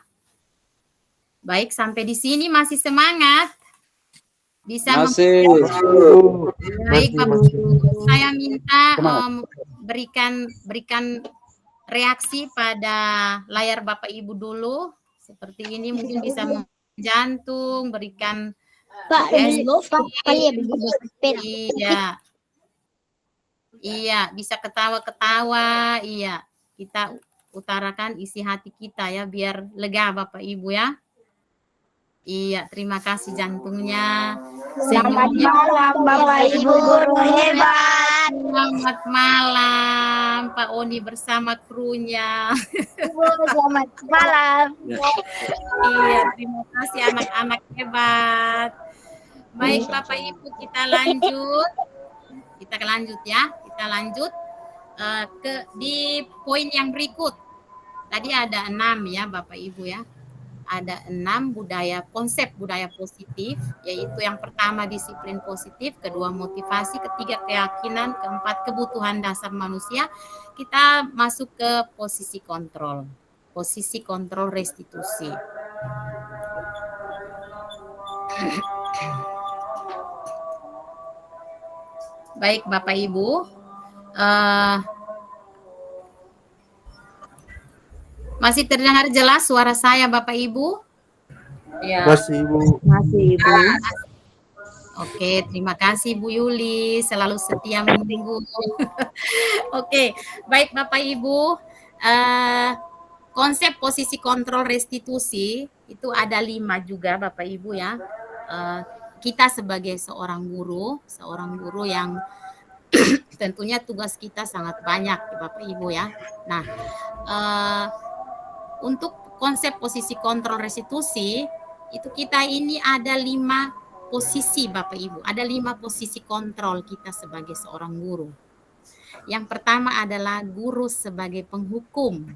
Baik, sampai di sini masih semangat? Bisa masih. Baik, Bapak Ibu. Saya minta berikan reaksi pada layar Bapak Ibu dulu. Seperti ini mungkin bisa jantung, berikan iya. Iya, bisa ketawa-ketawa. Iya, kita utarakan isi hati kita ya biar lega Bapak Ibu ya. Iya, terima kasih jantungnya. Selamat malam Bapak Ibu guru hebat. Selamat malam Pak Oni bersama krunya. Selamat malam. Iya, terima kasih anak-anak hebat. Baik Bapak Ibu, kita lanjut. Kita lanjut ya. Kita lanjut di poin yang berikut. Tadi ada 6 ya Bapak Ibu ya. Ada 6 konsep budaya positif, yaitu yang pertama disiplin positif, kedua motivasi, ketiga keyakinan, keempat kebutuhan dasar manusia. Kita masuk ke posisi kontrol restitusi. Baik Bapak Ibu, masih terdengar jelas suara saya Bapak Ibu? Ya. Masih Ibu. Masih Ibu. Oke, terima kasih Bu Yuli, selalu setia menunggu. Oke, baik Bapak Ibu, konsep posisi kontrol restitusi itu ada 5 juga Bapak Ibu ya. Kita sebagai seorang guru yang tentunya tugas kita sangat banyak Bapak Ibu ya. Nah, untuk konsep posisi kontrol restitusi itu kita ini ada 5 posisi Bapak Ibu, ada 5 posisi kontrol kita sebagai seorang guru. Yang pertama adalah guru sebagai penghukum.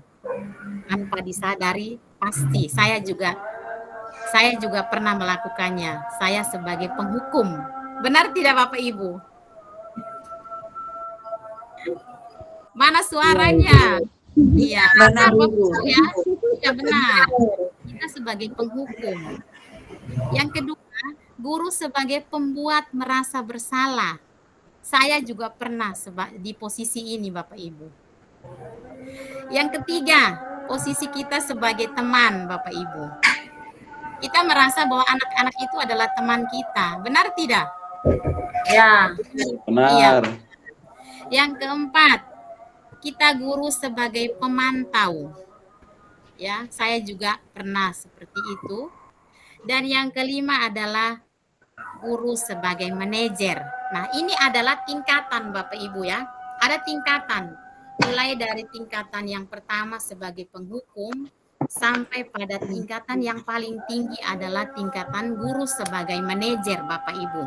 Tanpa disadari pasti saya juga pernah melakukannya. Saya sebagai penghukum. Benar tidak Bapak Ibu? Mana suaranya? Iya, benar ya. Iya benar. Kita sebagai penghukum. Yang kedua, guru sebagai pembuat merasa bersalah. Saya juga pernah di posisi ini Bapak Ibu. Yang ketiga, posisi kita sebagai teman Bapak Ibu. Kita merasa bahwa anak-anak itu adalah teman kita. Benar tidak? Ya. Benar. Iya. Yang keempat, kita guru sebagai pemantau. Ya, saya juga pernah seperti itu. Dan yang kelima adalah guru sebagai manajer. Nah, ini adalah tingkatan Bapak Ibu ya. Ada tingkatan. Mulai dari tingkatan yang pertama sebagai penghukum sampai pada tingkatan yang paling tinggi adalah tingkatan guru sebagai manajer Bapak Ibu.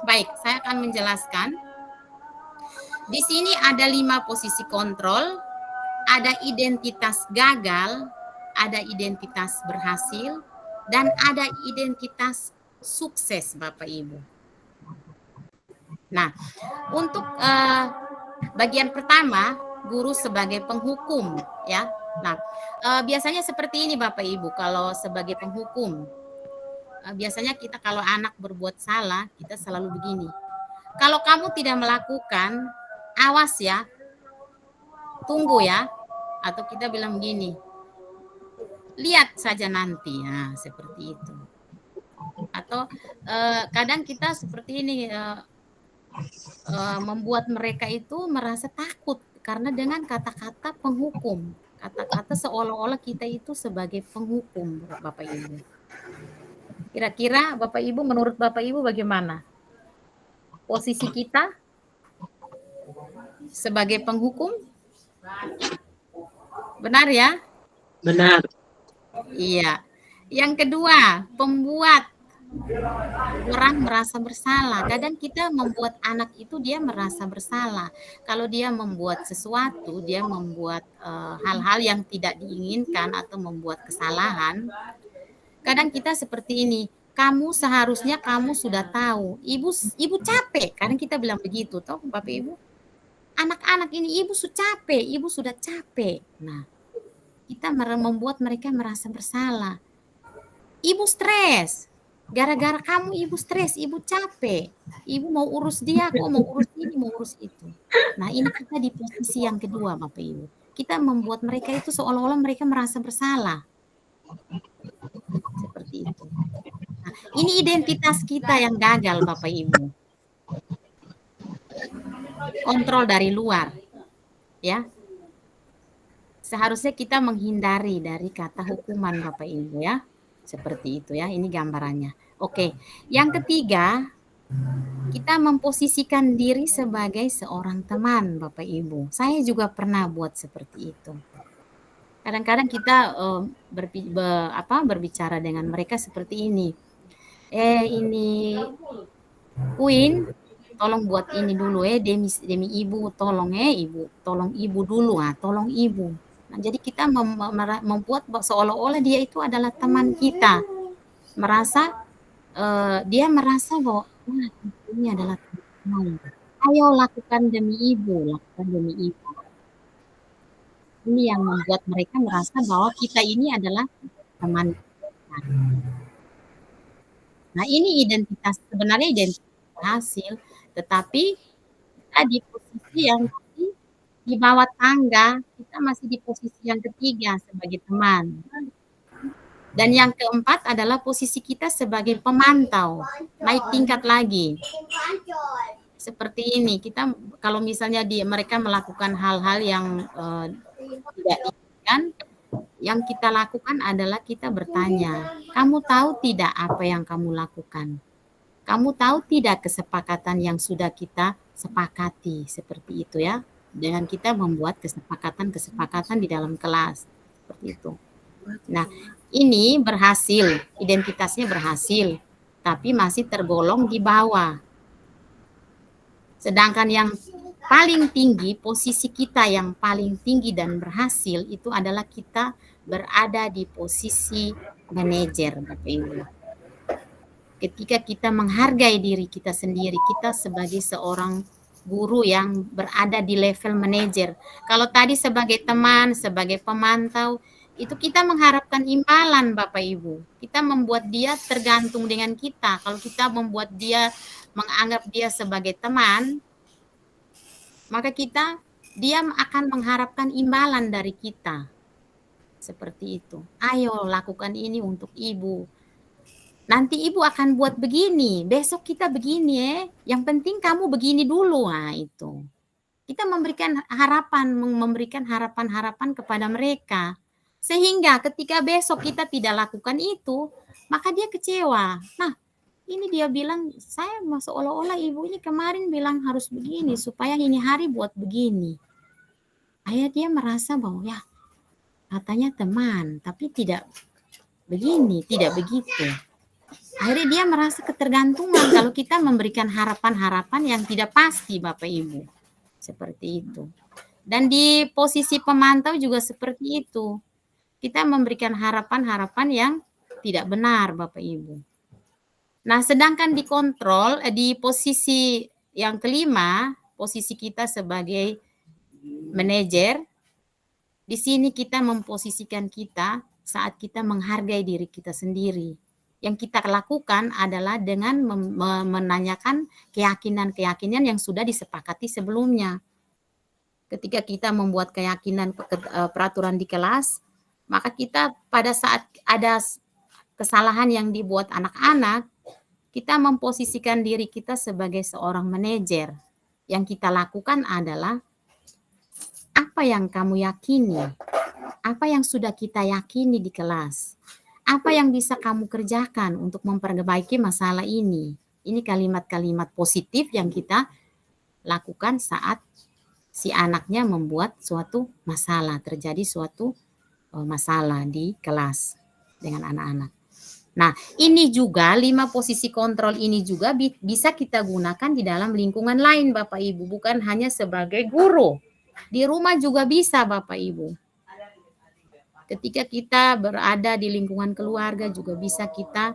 Baik, saya akan menjelaskan. Di sini ada 5 posisi kontrol, ada identitas gagal, ada identitas berhasil, dan ada identitas sukses Bapak Ibu. Nah, untuk bagian pertama, guru sebagai penghukum, ya. Nah, biasanya seperti ini Bapak Ibu kalau sebagai penghukum. Biasanya kita kalau anak berbuat salah, kita selalu begini. Kalau kamu tidak melakukan, awas ya, tunggu ya. Atau kita bilang begini, lihat saja nanti. Nah, seperti itu. Atau kadang kita seperti ini, membuat mereka itu merasa takut karena dengan kata-kata penghukum. Kata-kata seolah-olah kita itu sebagai penghukum, Bapak Ibu. Kira-kira Bapak Ibu, menurut Bapak Ibu bagaimana? Posisi kita sebagai penghukum? Benar ya? Benar. Iya. Yang kedua, pembuat. Orang merasa bersalah. Kadang kita membuat anak itu dia merasa bersalah. Kalau dia membuat sesuatu, dia membuat hal-hal yang tidak diinginkan atau membuat kesalahan. Kadang kita seperti ini, kamu seharusnya kamu sudah tahu, ibu capek. Kadang kita bilang begitu, toh Bapak Ibu. Anak-anak ini ibu sudah capek, ibu sudah capek. Nah, kita membuat mereka merasa bersalah. Ibu stres. Gara-gara kamu ibu stres, ibu capek. Ibu mau urus dia, kok mau urus ini, mau urus itu. Nah, ini kita di posisi yang kedua, Bapak Ibu. Kita membuat mereka itu seolah-olah mereka merasa bersalah. Seperti itu. Nah, ini identitas kita yang gagal, Bapak Ibu. Kontrol dari luar. Ya. Seharusnya kita menghindari dari kata hukuman, Bapak Ibu ya. Seperti itu ya, ini gambarannya. Oke, yang ketiga, kita memposisikan diri sebagai seorang teman, Bapak Ibu. Saya juga pernah buat seperti itu. Kadang-kadang kita berbicara dengan mereka seperti ini. Ini Queen, tolong buat ini dulu demi ibu, tolong ibu, tolong ibu dulu, tolong ibu. Nah, jadi kita membuat seolah-olah dia itu adalah teman kita. Dia merasa bahwa ini adalah teman. Ayo lakukan demi ibu, lakukan demi ibu. Ini yang membuat mereka merasa bahwa kita ini adalah teman kita. Nah, ini sebenarnya identitas berhasil, tetapi kita di posisi yang di bawah tangga, kita masih di posisi yang ketiga sebagai teman. Dan yang keempat adalah posisi kita sebagai pemantau, naik tingkat lagi. Seperti ini, kita kalau misalnya mereka melakukan hal-hal yang tidak diinginkan, yang kita lakukan adalah kita bertanya, kamu tahu tidak apa yang kamu lakukan? Kamu tahu tidak kesepakatan yang sudah kita sepakati? Seperti itu ya. Dengan kita membuat kesepakatan di dalam kelas. Seperti itu. Nah, ini berhasil, identitasnya berhasil, tapi masih tergolong di bawah. Sedangkan yang paling tinggi, posisi kita yang paling tinggi dan berhasil itu adalah kita berada di posisi manajer, Bapak Ibu. Ketika kita menghargai diri kita sendiri, kita sebagai seorang guru yang berada di level manajer. Kalau tadi sebagai teman, sebagai pemantau, itu kita mengharapkan imbalan, Bapak Ibu. Kita membuat dia tergantung dengan kita. Kalau kita membuat dia, menganggap dia sebagai teman, maka dia akan mengharapkan imbalan dari kita. Seperti itu. Ayo lakukan ini untuk ibu. Nanti ibu akan buat begini, besok kita begini Yang penting kamu begini dulu. Nah, itu. Kita memberikan harapan kepada mereka. Sehingga ketika besok kita tidak lakukan itu, maka dia kecewa. Nah, ini dia bilang, saya seolah-olah ibu ini kemarin bilang harus begini, supaya ini hari buat begini. Akhirnya dia merasa bahwa ya, katanya teman, tapi tidak begini, tidak begitu. Akhirnya dia merasa ketergantungan kalau kita memberikan harapan-harapan yang tidak pasti, Bapak Ibu. Seperti itu. Dan di posisi pemantau juga seperti itu. Kita memberikan harapan-harapan yang tidak benar, Bapak Ibu. Nah, sedangkan di posisi yang kelima, posisi kita sebagai manajer, di sini kita memposisikan kita saat kita menghargai diri kita sendiri. Yang kita lakukan adalah dengan menanyakan keyakinan-keyakinan yang sudah disepakati sebelumnya. Ketika kita membuat keyakinan peraturan di kelas, maka kita pada saat ada kesalahan yang dibuat anak-anak, kita memposisikan diri kita sebagai seorang manajer. Yang kita lakukan adalah apa yang kamu yakini, apa yang sudah kita yakini di kelas, apa yang bisa kamu kerjakan untuk memperbaiki masalah ini. Ini kalimat-kalimat positif yang kita lakukan saat si anaknya membuat suatu masalah, terjadi suatu masalah di kelas dengan anak-anak. Nah, ini juga 5 posisi kontrol ini juga bisa kita gunakan di dalam lingkungan lain Bapak Ibu, bukan hanya sebagai guru. Di rumah juga bisa Bapak Ibu. Ketika kita berada di lingkungan keluarga juga bisa kita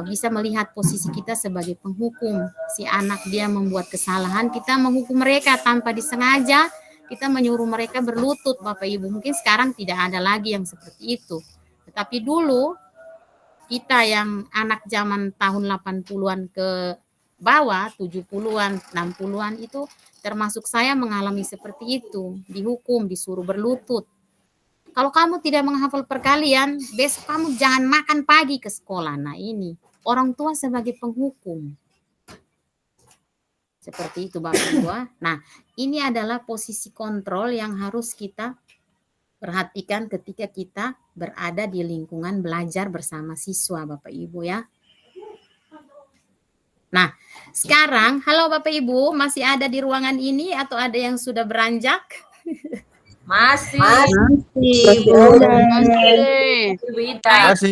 bisa melihat posisi kita sebagai penghukum. Si anak dia membuat kesalahan, kita menghukum mereka tanpa disengaja, kita menyuruh mereka berlutut Bapak Ibu. Mungkin sekarang tidak ada lagi yang seperti itu. Tetapi dulu kita yang anak zaman tahun 80-an ke bawah, 70-an, 60-an itu termasuk saya mengalami seperti itu, dihukum, disuruh berlutut. Kalau kamu tidak menghafal perkalian, besok kamu jangan makan pagi ke sekolah. Nah ini, orang tua sebagai penghukum. Seperti itu Bapak Ibu. Nah, ini adalah posisi kontrol yang harus kita perhatikan ketika kita berada di lingkungan belajar bersama siswa Bapak Ibu ya. Nah, sekarang, halo Bapak Ibu, masih ada di ruangan ini atau ada yang sudah beranjak? Masih. Masih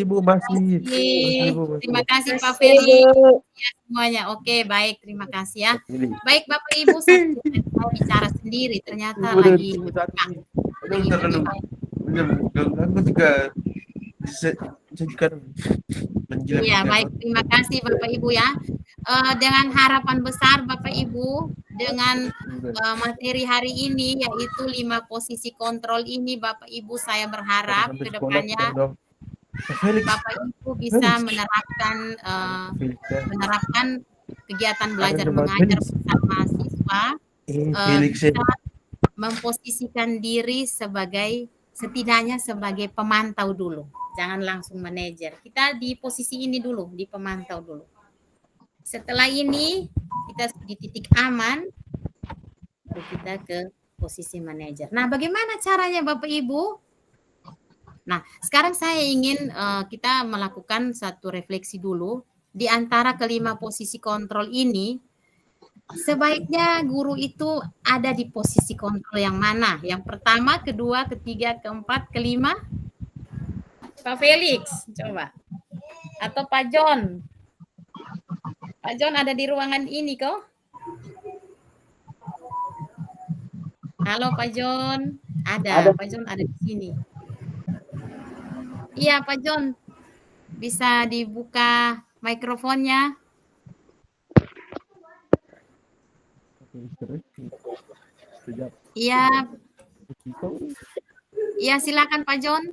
Ibu, masih. Terima kasih Pak Ferry ya, semuanya. Oke, baik, terima kasih ya. Baik Bapak Ibu, saya mau bicara sendiri ternyata lagi. Iya, baik, terima kasih Bapak Ibu ya. Dengan harapan besar Bapak Ibu, dengan materi hari ini yaitu 5 posisi kontrol ini Bapak Ibu, saya berharap ke depannya Bapak Ibu bisa menerapkan kegiatan belajar mengajar bersama siswa, bisa memposisikan diri setidaknya sebagai pemantau dulu. Jangan langsung manajer. Kita di posisi ini dulu, di pemantau dulu. Setelah ini kita di titik aman, baru kita ke posisi manajer. Nah, bagaimana caranya Bapak Ibu? Nah, sekarang saya ingin kita melakukan satu refleksi dulu. Di antara kelima posisi kontrol ini, sebaiknya guru itu ada di posisi kontrol yang mana? Yang pertama, kedua, ketiga, keempat, kelima? Pak Felix, coba. Atau Pak John? Pak John ada di ruangan ini kok? Halo Pak John, ada. Pak John ada di sini. Iya Pak John, bisa dibuka mikrofonnya. Iya. Iya silakan Pak John.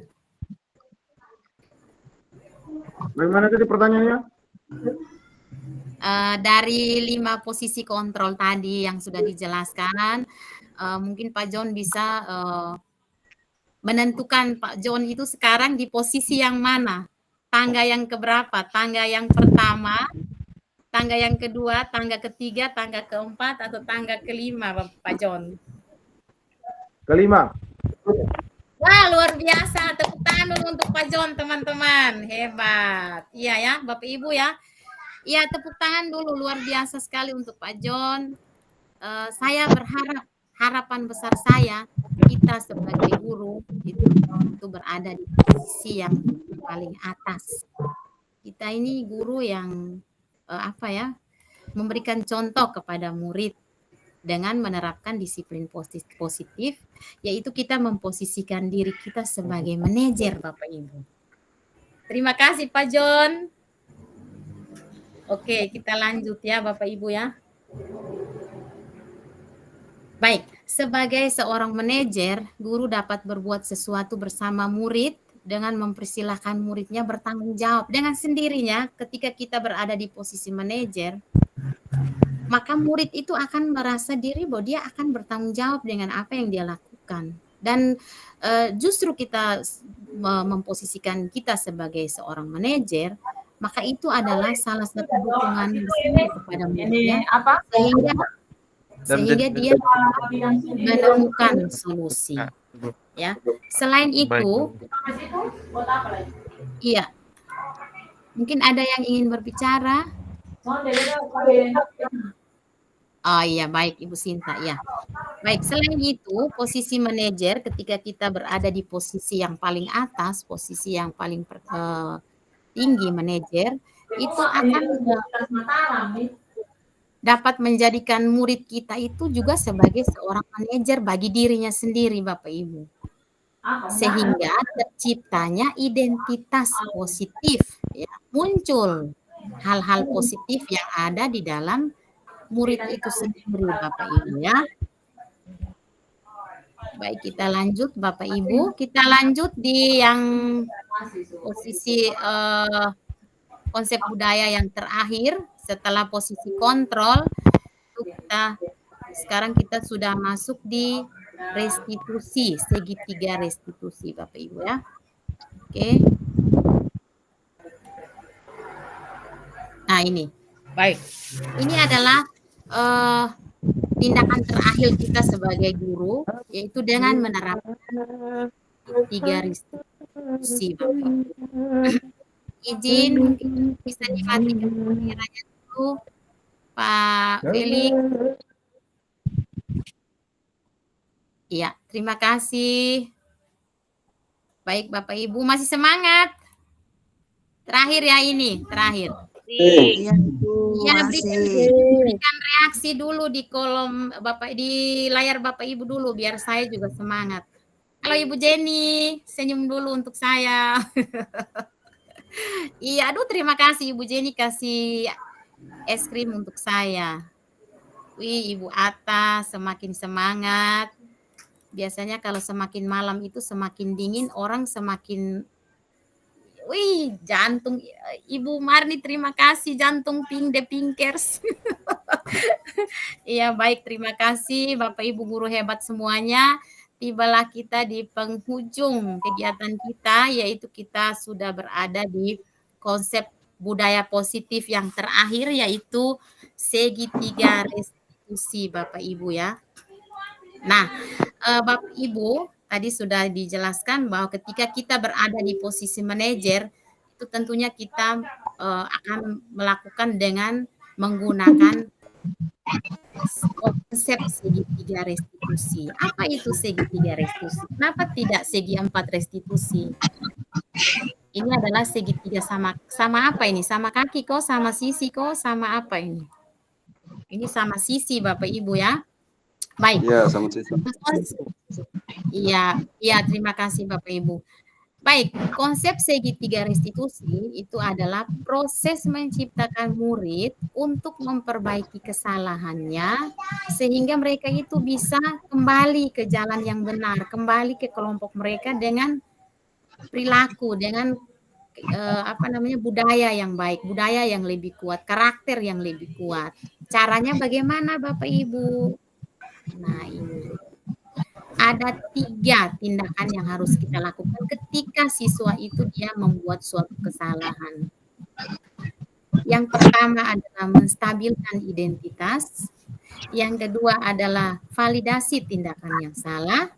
Bagaimana tadi pertanyaannya? Dari 5 posisi kontrol tadi yang sudah dijelaskan, mungkin Pak John bisa menentukan Pak John itu sekarang di posisi yang mana? Tangga yang keberapa? Tangga yang pertama, tangga yang kedua, tangga ketiga, tangga keempat, atau tangga kelima Pak John? Kelima. Wah, luar biasa. Tepuk tangan dulu untuk Pak John, teman-teman. Hebat. Iya ya, Bapak Ibu ya. Iya, tepuk tangan dulu. Luar biasa sekali untuk Pak John. Saya berharap, harapan besar saya, kita sebagai guru itu berada di posisi yang paling atas. Kita ini guru yang memberikan contoh kepada murid dengan menerapkan disiplin positif, yaitu kita memposisikan diri kita sebagai manajer Bapak Ibu. Terima kasih Pak John. Oke, kita lanjut ya Bapak Ibu ya. Baik, Sebagai seorang manajer, guru dapat berbuat sesuatu bersama murid dengan mempersilahkan muridnya bertanggung jawab. Dengan sendirinya, ketika kita berada di posisi manajer, maka murid itu akan merasa diri bahwa dia akan bertanggung jawab dengan apa yang dia lakukan. Dan justru kita memposisikan kita sebagai seorang manajer, maka itu adalah salah satu dukungan besar kepada muridnya, sehingga dia menemukan solusi. Ya, selain itu, iya, mungkin ada yang ingin berbicara. Oh iya, baik Ibu Sinta, ya. Baik, selain itu, posisi manajer ketika kita berada di posisi yang paling atas, posisi yang paling tinggi manajer, itu akan dapat menjadikan murid kita itu juga sebagai seorang manajer bagi dirinya sendiri, Bapak Ibu. Sehingga terciptanya identitas positif, ya, muncul hal-hal positif yang ada di dalam murid itu sendiri, Bapak Ibu, ya. Baik, kita lanjut Bapak Ibu. Kita lanjut di yang posisi konsep budaya yang terakhir setelah posisi kontrol. Sekarang kita sudah masuk di restitusi, segitiga restitusi Bapak Ibu, ya. Oke. Nah, ini. Baik. Ini adalah tindakan terakhir kita sebagai guru, yaitu dengan menerapkan tiga restitusi, Bapak. Izin mungkin bisa dimatikan kameranya dulu, Pak Felix. Iya, terima kasih. Baik, Bapak Ibu, masih semangat? Terakhir ya ini, terakhir. Iya, berikan reaksi dulu di kolom Bapak, di layar Bapak Ibu dulu biar saya juga semangat. Halo Ibu Jenny, senyum dulu untuk saya. Iya, aduh terima kasih Ibu Jenny kasih es krim untuk saya. Wih, Ibu Atta semakin semangat. Biasanya kalau semakin malam itu semakin dingin, orang semakin jantung. Ibu Marni terima kasih, jantung pink the pinkers. Iya, baik, terima kasih Bapak Ibu guru hebat semuanya. Tibalah kita di penghujung kegiatan kita, yaitu kita sudah berada di konsep budaya positif yang terakhir, yaitu segitiga restitusi Bapak Ibu, ya. Nah, Bapak Ibu tadi sudah dijelaskan bahwa ketika kita berada di posisi manajer, itu tentunya kita akan melakukan dengan menggunakan konsep segitiga restitusi. Apa itu segitiga restitusi? Kenapa tidak segi 4 restitusi? Ini adalah segitiga sama apa ini? Sama kaki kok, sama sisi kok, sama apa ini? Ini sama sisi Bapak Ibu, ya. Baik. Iya, sama sisi. Iya, terima kasih Bapak Ibu. Baik, konsep segitiga restitusi itu adalah proses menciptakan murid untuk memperbaiki kesalahannya sehingga mereka itu bisa kembali ke jalan yang benar, kembali ke kelompok mereka dengan perilaku, dengan budaya yang baik, budaya yang lebih kuat, karakter yang lebih kuat. Caranya bagaimana Bapak Ibu? Nah, ini ada 3 tindakan yang harus kita lakukan ketika siswa itu dia membuat suatu kesalahan. Yang pertama adalah menstabilkan identitas, yang kedua adalah validasi tindakan yang salah,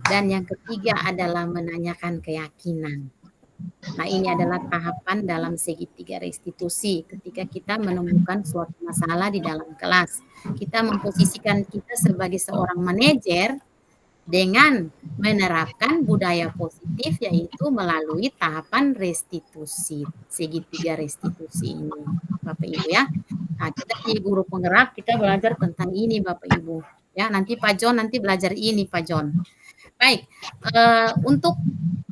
dan yang ketiga adalah menanyakan keyakinan. Nah, ini adalah tahapan dalam segitiga restitusi ketika kita menemukan suatu masalah di dalam kelas. Kita memposisikan kita sebagai seorang manajer dengan menerapkan budaya positif, yaitu melalui tahapan restitusi, segitiga restitusi ini, Bapak Ibu, ya. Nah, kita di guru penggerak kita belajar tentang ini Bapak Ibu, ya. Nanti Pak John nanti belajar ini Pak John. Baik, untuk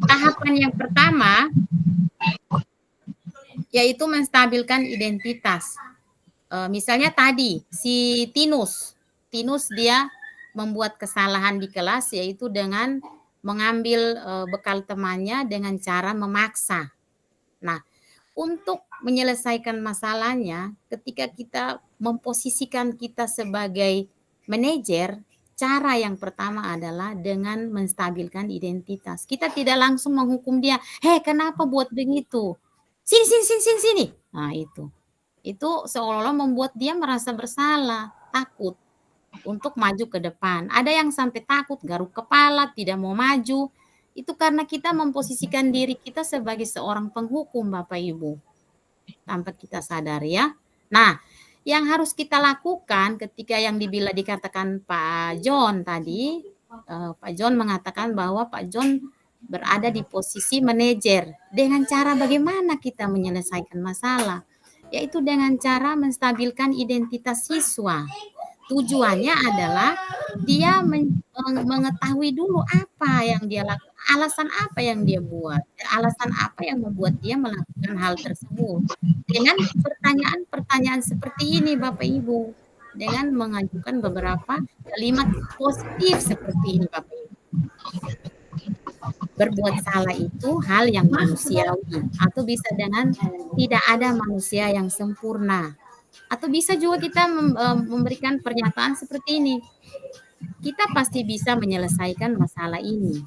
tahapan yang pertama yaitu menstabilkan identitas. Misalnya tadi si Tinus dia membuat kesalahan di kelas, yaitu dengan mengambil bekal temannya dengan cara memaksa. Nah, untuk menyelesaikan masalahnya, ketika kita memposisikan kita sebagai manajer, cara yang pertama adalah dengan menstabilkan identitas. Kita tidak langsung menghukum dia, "Hei, kenapa buat begitu? Sini." Nah, itu seolah-olah membuat dia merasa bersalah, takut untuk maju ke depan. Ada yang sampai takut, garuk kepala, tidak mau maju. Itu karena kita memposisikan diri kita sebagai seorang penghukum, Bapak Ibu, tanpa kita sadar ya. Nah, yang harus kita lakukan ketika yang dikatakan Pak John tadi, Pak John mengatakan bahwa Pak John berada di posisi manajer. Dengan cara bagaimana kita menyelesaikan masalah? Yaitu dengan cara menstabilkan identitas siswa. Tujuannya adalah dia mengetahui dulu apa yang dia lakukan, alasan apa yang dia buat, alasan apa yang membuat dia melakukan hal tersebut. Dengan pertanyaan-pertanyaan seperti ini, Bapak Ibu, dengan mengajukan beberapa kalimat positif seperti ini, Bapak Ibu. Berbuat salah itu hal yang manusiawi, atau bisa dengan tidak ada manusia yang sempurna. Atau bisa juga kita memberikan pernyataan seperti ini. Kita pasti bisa menyelesaikan masalah ini.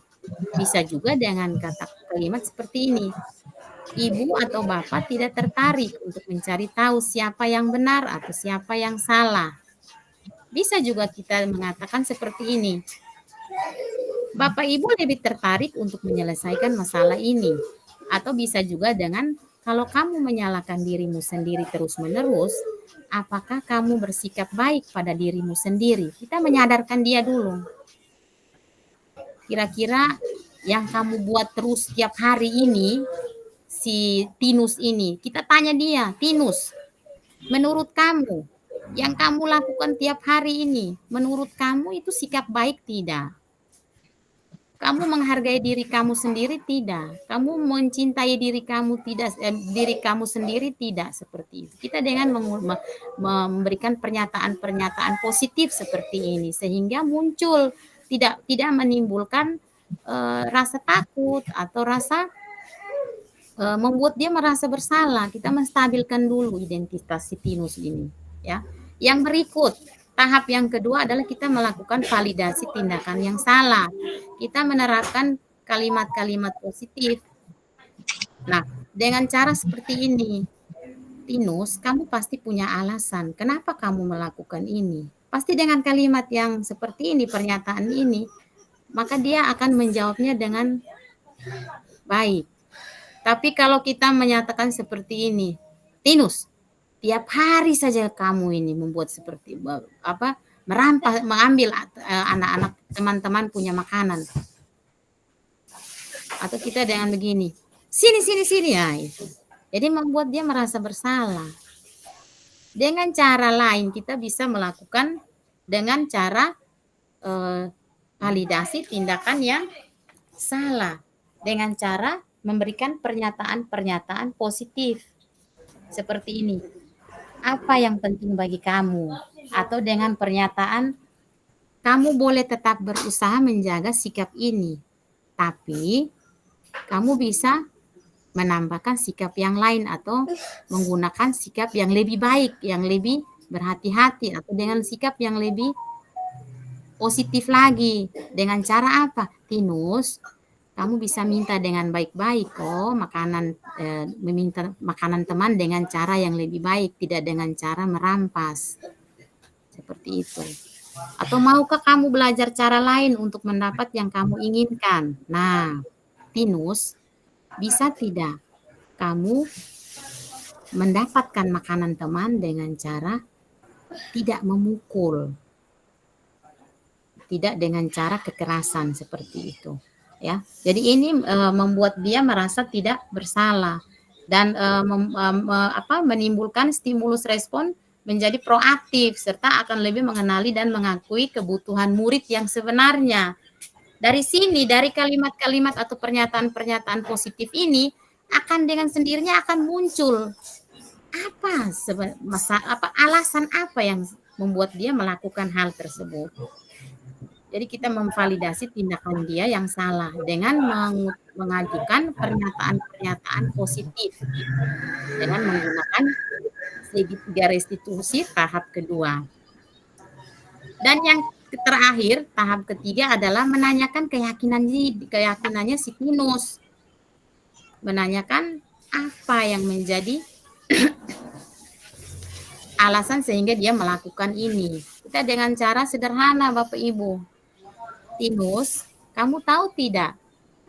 Bisa juga dengan kalimat seperti ini. Ibu atau bapak tidak tertarik untuk mencari tahu siapa yang benar atau siapa yang salah. Bisa juga kita mengatakan seperti ini. Bapak ibu lebih tertarik untuk menyelesaikan masalah ini. Atau bisa juga dengan, kalau kamu menyalahkan dirimu sendiri terus-menerus, apakah kamu bersikap baik pada dirimu sendiri? Kita menyadarkan dia dulu. Kira-kira yang kamu buat terus setiap hari ini, si Tinus ini, kita tanya dia, Tinus, menurut kamu, yang kamu lakukan tiap hari ini, menurut kamu itu sikap baik tidak? Kamu menghargai diri kamu sendiri tidak? Kamu mencintai diri kamu tidak? Diri kamu sendiri tidak? Seperti itu. Kita dengan memberikan pernyataan-pernyataan positif seperti ini, sehingga muncul tidak menimbulkan rasa takut atau rasa membuat dia merasa bersalah. Kita menstabilkan dulu identitas si Tinus ini, ya. Yang berikut, tahap yang kedua adalah kita melakukan validasi tindakan yang salah. Kita menerapkan kalimat-kalimat positif. Nah, dengan cara seperti ini, Tinus, kamu pasti punya alasan kenapa kamu melakukan ini. Pasti dengan kalimat yang seperti ini, pernyataan ini, maka dia akan menjawabnya dengan baik. Tapi kalau kita menyatakan seperti ini, Tinus, tiap hari saja kamu ini membuat seperti merampas, mengambil anak-anak teman-teman punya makanan. Atau kita dengan begini, sini ya itu. Jadi membuat dia merasa bersalah. Dengan cara lain kita bisa melakukan dengan cara validasi tindakan yang salah. Dengan cara memberikan pernyataan-pernyataan positif. Seperti ini. Apa yang penting bagi kamu? Atau dengan pernyataan, kamu boleh tetap berusaha menjaga sikap ini, tapi kamu bisa menambahkan sikap yang lain atau menggunakan sikap yang lebih baik, yang lebih berhati-hati, atau dengan sikap yang lebih positif lagi. Dengan cara apa? Tinus, kamu bisa minta dengan baik-baik meminta makanan teman dengan cara yang lebih baik, tidak dengan cara merampas. Seperti itu. Atau maukah kamu belajar cara lain untuk mendapat yang kamu inginkan? Nah, Tinus, bisa tidak kamu mendapatkan makanan teman dengan cara tidak memukul, tidak dengan cara kekerasan seperti itu. Ya, jadi ini membuat dia merasa tidak bersalah dan menimbulkan stimulus respon menjadi proaktif serta akan lebih mengenali dan mengakui kebutuhan murid yang sebenarnya. Dari sini, dari kalimat-kalimat atau pernyataan-pernyataan positif ini akan dengan sendirinya akan muncul alasan apa yang membuat dia melakukan hal tersebut. Jadi kita memvalidasi tindakan dia yang salah dengan mengajukan pernyataan-pernyataan positif dengan menggunakan segitiga restitusi tahap kedua. Dan yang terakhir, tahap ketiga adalah menanyakan keyakinannya si Tinus. Menanyakan apa yang menjadi alasan sehingga dia melakukan ini. Kita dengan cara sederhana, Bapak Ibu. Tinus, kamu tahu tidak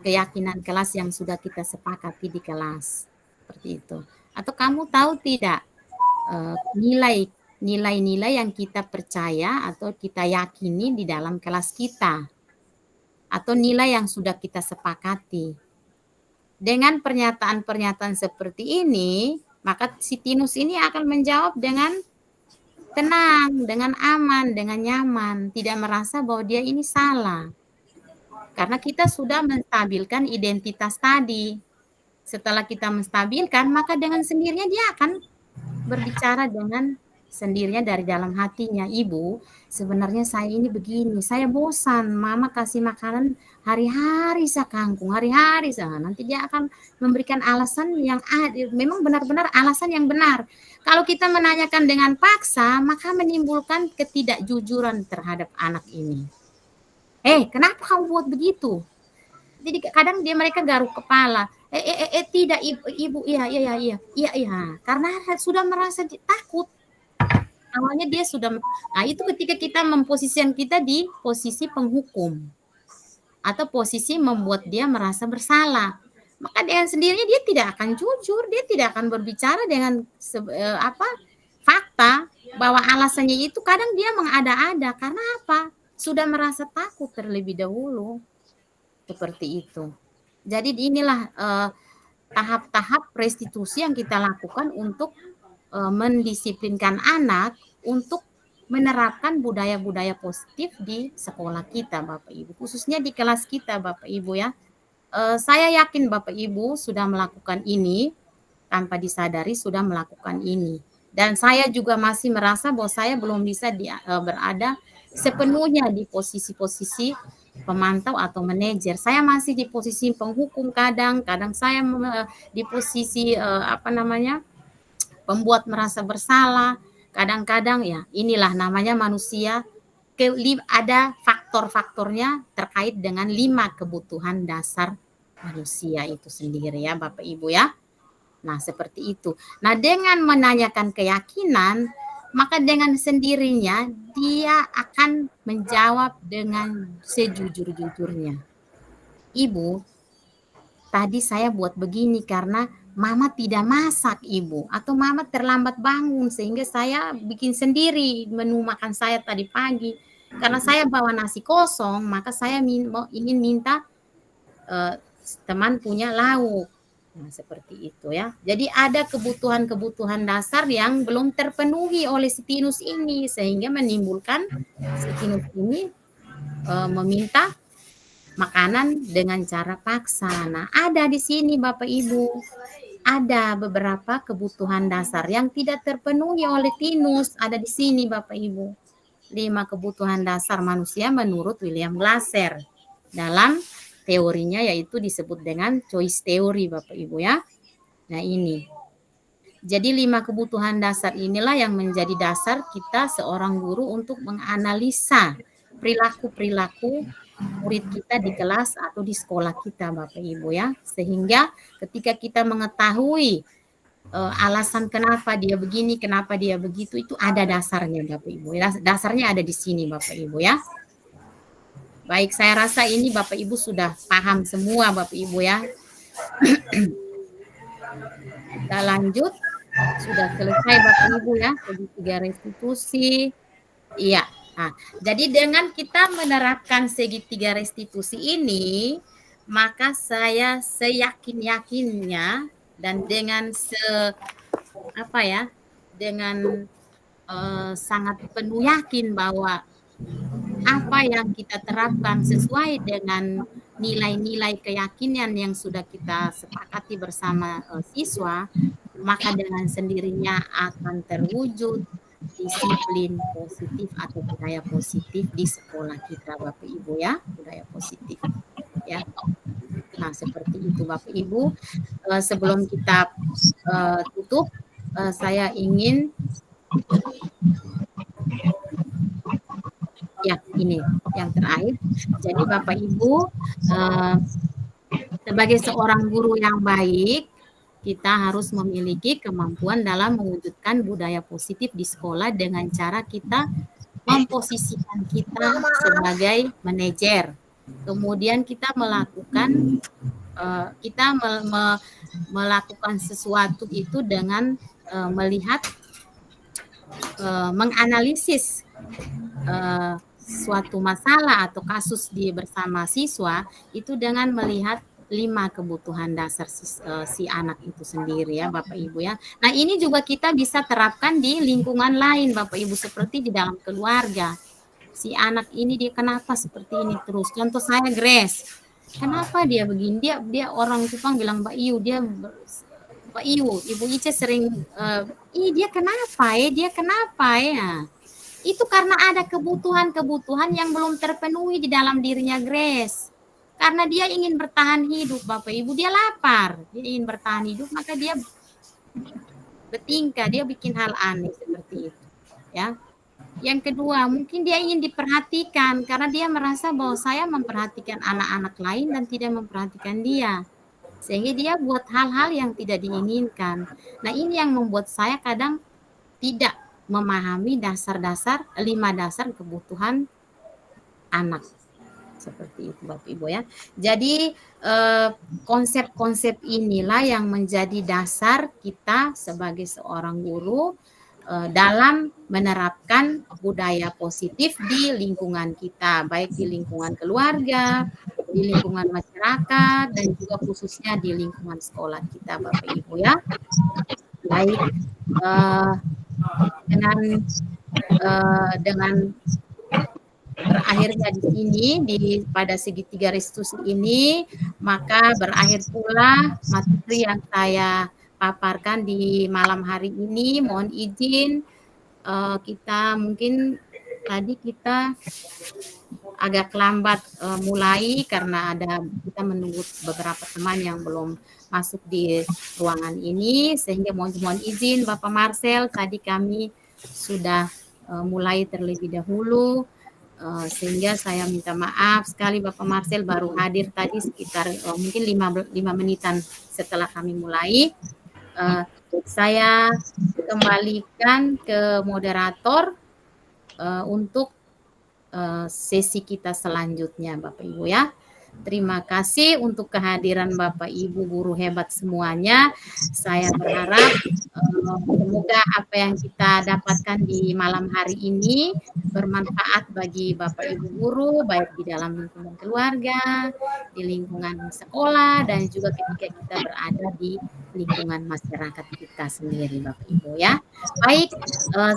keyakinan kelas yang sudah kita sepakati di kelas? Seperti itu. Atau kamu tahu tidak nilai-nilai yang kita percaya atau kita yakini di dalam kelas kita? Atau nilai yang sudah kita sepakati? Dengan pernyataan-pernyataan seperti ini, maka si Tinus ini akan menjawab dengan tenang, dengan aman, dengan nyaman, tidak merasa bahwa dia ini salah. Karena kita sudah menstabilkan identitas tadi. Setelah kita menstabilkan, maka dengan sendirinya dia akan berbicara dengan sendirinya dari dalam hatinya. Ibu, sebenarnya saya ini begini, saya bosan, mama kasih makanan hari-hari sakangkung, hari-hari sana. Nanti dia akan memberikan alasan yang memang benar-benar alasan yang benar. Kalau kita menanyakan dengan paksa, maka menimbulkan ketidakjujuran terhadap anak ini. Kenapa kamu buat begitu? Jadi kadang mereka garuk kepala. Tidak ibu, iya. Karena sudah merasa takut. Awalnya dia sudah, nah itu ketika kita memposisikan kita di posisi penghukum atau posisi membuat dia merasa bersalah, maka dengan sendirinya dia tidak akan jujur, dia tidak akan berbicara dengan fakta bahwa alasannya itu kadang dia mengada-ada. Karena apa? Sudah merasa takut terlebih dahulu. Seperti itu. Jadi inilah tahap-tahap restitusi yang kita lakukan untuk mendisiplinkan anak untuk menerapkan budaya-budaya positif di sekolah kita, Bapak Ibu. Khususnya di kelas kita, Bapak Ibu ya. Saya yakin Bapak Ibu sudah melakukan ini, tanpa disadari sudah melakukan ini. Dan saya juga masih merasa bahwa saya belum bisa berada sepenuhnya di posisi-posisi pemantau atau manajer. Saya masih di posisi penghukum kadang saya di posisi pembuat merasa bersalah. Kadang-kadang ya inilah namanya manusia. Ada faktor-faktornya terkait dengan 5 kebutuhan dasar manusia itu sendiri ya Bapak Ibu ya. Nah seperti itu. Nah dengan menanyakan keyakinan, maka dengan sendirinya dia akan menjawab dengan sejujur-jujurnya. Ibu, tadi saya buat begini karena mama tidak masak Ibu. Atau mama terlambat bangun sehingga saya bikin sendiri menu makan saya tadi pagi. Karena saya bawa nasi kosong, maka saya ingin minta teman punya lauk. Nah, seperti itu ya. Jadi ada kebutuhan-kebutuhan dasar yang belum terpenuhi oleh si Tinus ini sehingga menimbulkan si Tinus ini meminta makanan dengan cara paksa. Nah, ada di sini Bapak Ibu. Ada beberapa kebutuhan dasar yang tidak terpenuhi oleh Tinus. Ada di sini Bapak Ibu. 5 kebutuhan dasar manusia menurut William Glasser. Dalam teorinya yaitu disebut dengan choice theory Bapak Ibu ya. Nah ini. Jadi 5 kebutuhan dasar inilah yang menjadi dasar kita seorang guru untuk menganalisa perilaku-perilaku murid kita di kelas atau di sekolah kita Bapak Ibu ya. Sehingga ketika kita mengetahui alasan kenapa dia begini, kenapa dia begitu, itu ada dasarnya Bapak Ibu. Dasarnya ada di sini Bapak Ibu ya. Baik, saya rasa ini Bapak Ibu sudah paham semua Bapak Ibu ya. Kita lanjut. Sudah selesai Bapak Ibu ya. Segitiga restitusi. Iya. Nah, jadi dengan kita menerapkan segitiga restitusi ini, maka saya seyakin-yakinnya dan dengan sangat penuh yakin bahwa apa yang kita terapkan sesuai dengan nilai-nilai keyakinan yang sudah kita sepakati bersama siswa, maka dengan sendirinya akan terwujud di disiplin positif atau budaya positif di sekolah kita, Bapak Ibu ya, budaya positif ya. Nah, seperti itu Bapak Ibu. Sebelum kita tutup, saya ingin ya ini yang terakhir. Jadi Bapak Ibu, sebagai seorang guru yang baik, kita harus memiliki kemampuan dalam mewujudkan budaya positif di sekolah dengan cara kita memposisikan kita sebagai manajer. Kemudian kita melakukan melakukan sesuatu itu dengan melihat menganalisis suatu masalah atau kasus bersama siswa itu dengan melihat 5 kebutuhan dasar si anak itu sendiri ya Bapak Ibu ya. Nah, ini juga kita bisa terapkan di lingkungan lain Bapak Ibu, seperti di dalam keluarga. Si anak ini dia kenapa seperti ini terus? Contoh saya Grace. Kenapa dia begini? Dia orang Jepang bilang Mbak Iyu, Mbak Iyu, Ibu Ice sering dia kenapa ya? Dia kenapa ya? Itu karena ada kebutuhan-kebutuhan yang belum terpenuhi di dalam dirinya Grace. Karena dia ingin bertahan hidup, Bapak Ibu, dia lapar, dia ingin bertahan hidup, maka dia bertingkah, dia bikin hal aneh seperti itu, ya. Yang kedua, mungkin dia ingin diperhatikan karena dia merasa bahwa saya memperhatikan anak-anak lain dan tidak memperhatikan dia. Sehingga dia buat hal-hal yang tidak diinginkan. Nah, ini yang membuat saya kadang tidak memahami 5 dasar kebutuhan anak. Seperti itu Bapak Ibu ya. Jadi konsep-konsep inilah yang menjadi dasar kita sebagai seorang guru dalam menerapkan budaya positif di lingkungan kita, baik di lingkungan keluarga, di lingkungan masyarakat, dan juga khususnya di lingkungan sekolah kita Bapak Ibu ya. Baik, dengan berakhirnya di sini pada segitiga restitusi ini, maka berakhir pula materi yang saya paparkan di malam hari ini. Mohon izin kita mungkin tadi kita agak lambat mulai karena kita menunggu beberapa teman yang belum masuk di ruangan ini, sehingga mohon izin Bapak Marcel, tadi kami sudah mulai terlebih dahulu. Sehingga saya minta maaf sekali Bapak Marcel baru hadir tadi sekitar mungkin 5 menitan setelah kami mulai. Saya kembalikan ke moderator untuk sesi kita selanjutnya Bapak Ibu ya. Terima kasih untuk kehadiran Bapak Ibu guru hebat semuanya. Saya berharap semoga apa yang kita dapatkan di malam hari ini bermanfaat bagi Bapak Ibu guru, baik di dalam lingkungan keluarga, di lingkungan sekolah, dan juga ketika kita berada di lingkungan masyarakat kita sendiri Bapak Ibu ya. Baik,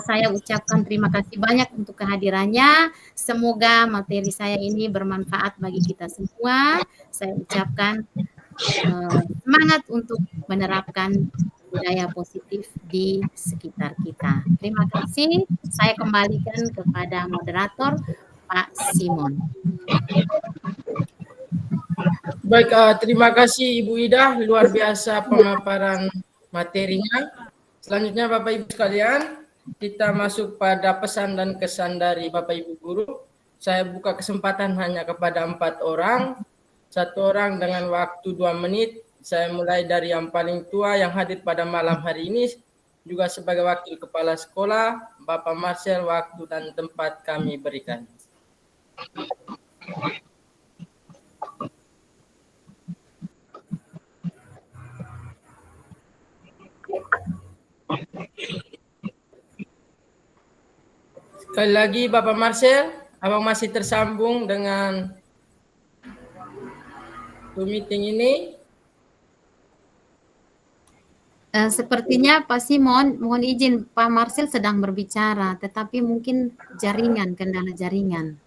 saya ucapkan terima kasih banyak untuk kehadirannya. Semoga materi saya ini bermanfaat bagi kita semua. Saya ucapkan semangat untuk menerapkan budaya positif di sekitar kita. Terima kasih. Saya kembalikan kepada moderator Pak Simon. Baik, terima kasih Ibu Ida, luar biasa pemaparan materinya. Selanjutnya Bapak Ibu sekalian, kita masuk pada pesan dan kesan dari Bapak Ibu guru. Saya buka kesempatan hanya kepada 4 orang, 1 orang dengan waktu 2 menit. Saya mulai dari yang paling tua yang hadir pada malam hari ini, juga sebagai wakil kepala sekolah, Bapak Marcel, waktu dan tempat kami berikan. Sekali lagi Bapak Marcel, Abang masih tersambung dengan meeting ini? Sepertinya Pak Simon, mohon izin Pak Marcel sedang berbicara, tetapi mungkin kendala jaringan.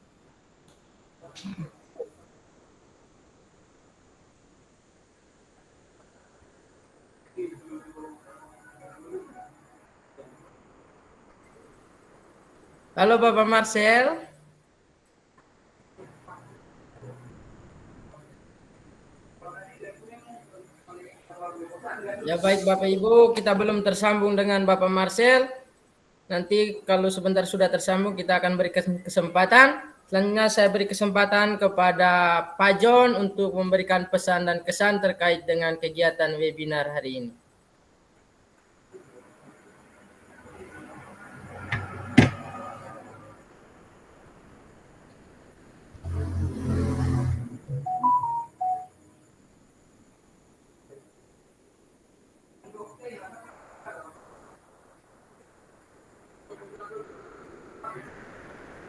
Halo Bapak Marcel. Ya baik Bapak Ibu, kita belum tersambung dengan Bapak Marcel. Nanti kalau sebentar sudah tersambung kita akan beri kesempatan. Selanjutnya saya beri kesempatan kepada Pak John untuk memberikan pesan dan kesan terkait dengan kegiatan webinar hari ini.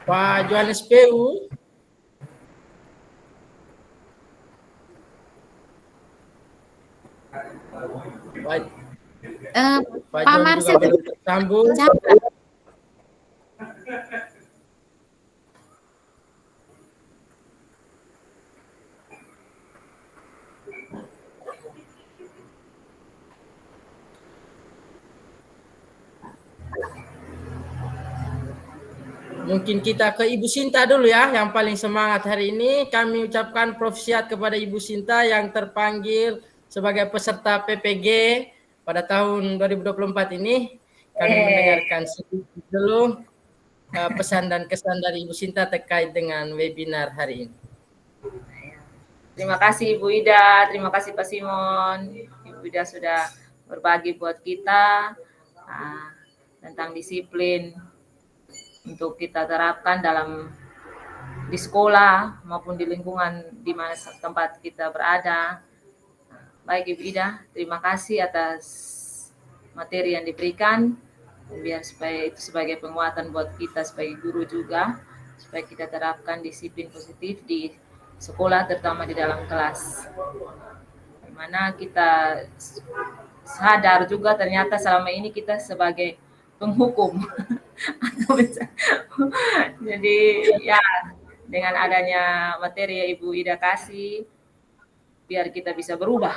Pak Johannes PU. Pak Pak Marcel juga belum tersambung. Mungkin kita ke Ibu Sinta dulu ya, yang paling semangat hari ini. Kami ucapkan profisiat kepada Ibu Sinta yang terpanggil sebagai peserta PPG pada tahun 2024 ini. Kami mendengarkan sedikit dulu pesan dan kesan dari Ibu Sinta terkait dengan webinar hari ini. Terima kasih Ibu Ida, terima kasih Pak Simon. Ibu Ida sudah berbagi buat kita tentang disiplin untuk kita terapkan di sekolah maupun di lingkungan di mana tempat kita berada. Baik Ibu Ida, terima kasih atas materi yang diberikan, biar supaya itu sebagai penguatan buat kita sebagai guru juga, supaya kita terapkan disiplin positif di sekolah, terutama di dalam kelas. Di mana kita sadar juga ternyata selama ini kita sebagai penghukum. Jadi ya dengan adanya materi yang Ibu Ida kasih, biar kita bisa berubah.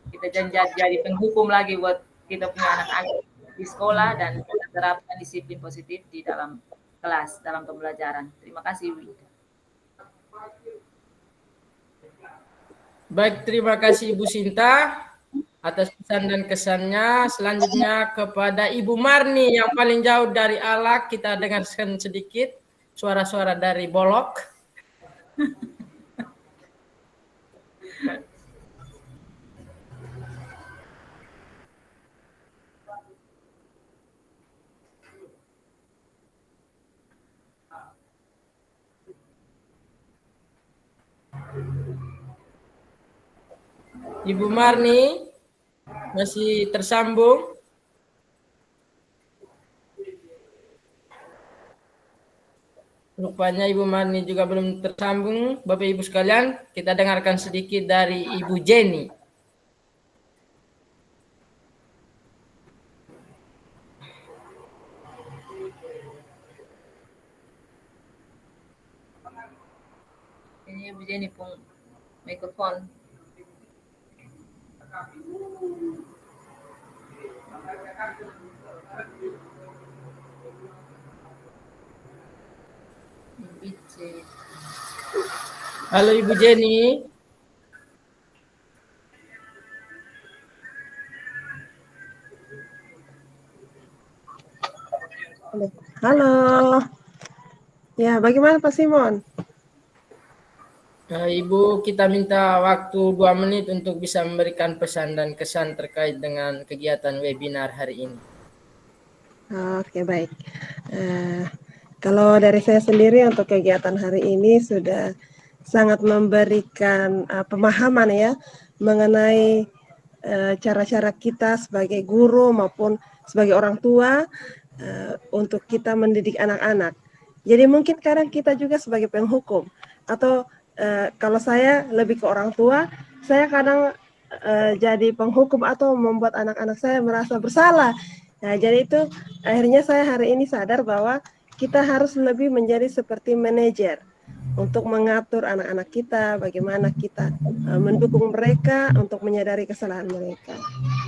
Kita jadi penghukum lagi buat kita punya anak-anak di sekolah dan kita terapkan disiplin positif di dalam kelas, dalam pembelajaran. Terima kasih Ibu Ida. Baik, terima kasih Ibu Sinta atas pesan dan kesannya. Selanjutnya kepada Ibu Marni yang paling jauh dari Alak, kita dengarkan sedikit suara-suara dari Bolok. Ibu Marni masih tersambung? Rupanya Ibu Marni juga belum tersambung. Bapak Ibu sekalian, kita dengarkan sedikit dari Ibu Jenny. Ini Ibu Jenny pun mikrofon. Halo Ibu Jenny. Halo. Ya, bagaimana Pak Simon? Ibu, kita minta waktu 2 menit untuk bisa memberikan pesan dan kesan terkait dengan kegiatan webinar hari ini. Oke, baik. Kalau dari saya sendiri untuk kegiatan hari ini sudah sangat memberikan pemahaman ya mengenai cara-cara kita sebagai guru maupun sebagai orang tua untuk kita mendidik anak-anak. Jadi mungkin kadang kita juga sebagai penghukum atau kalau saya lebih ke orang tua, saya kadang jadi penghukum atau membuat anak-anak saya merasa bersalah. Nah, jadi itu akhirnya saya hari ini sadar bahwa kita harus lebih menjadi seperti manajer untuk mengatur anak-anak kita, bagaimana kita mendukung mereka untuk menyadari kesalahan mereka.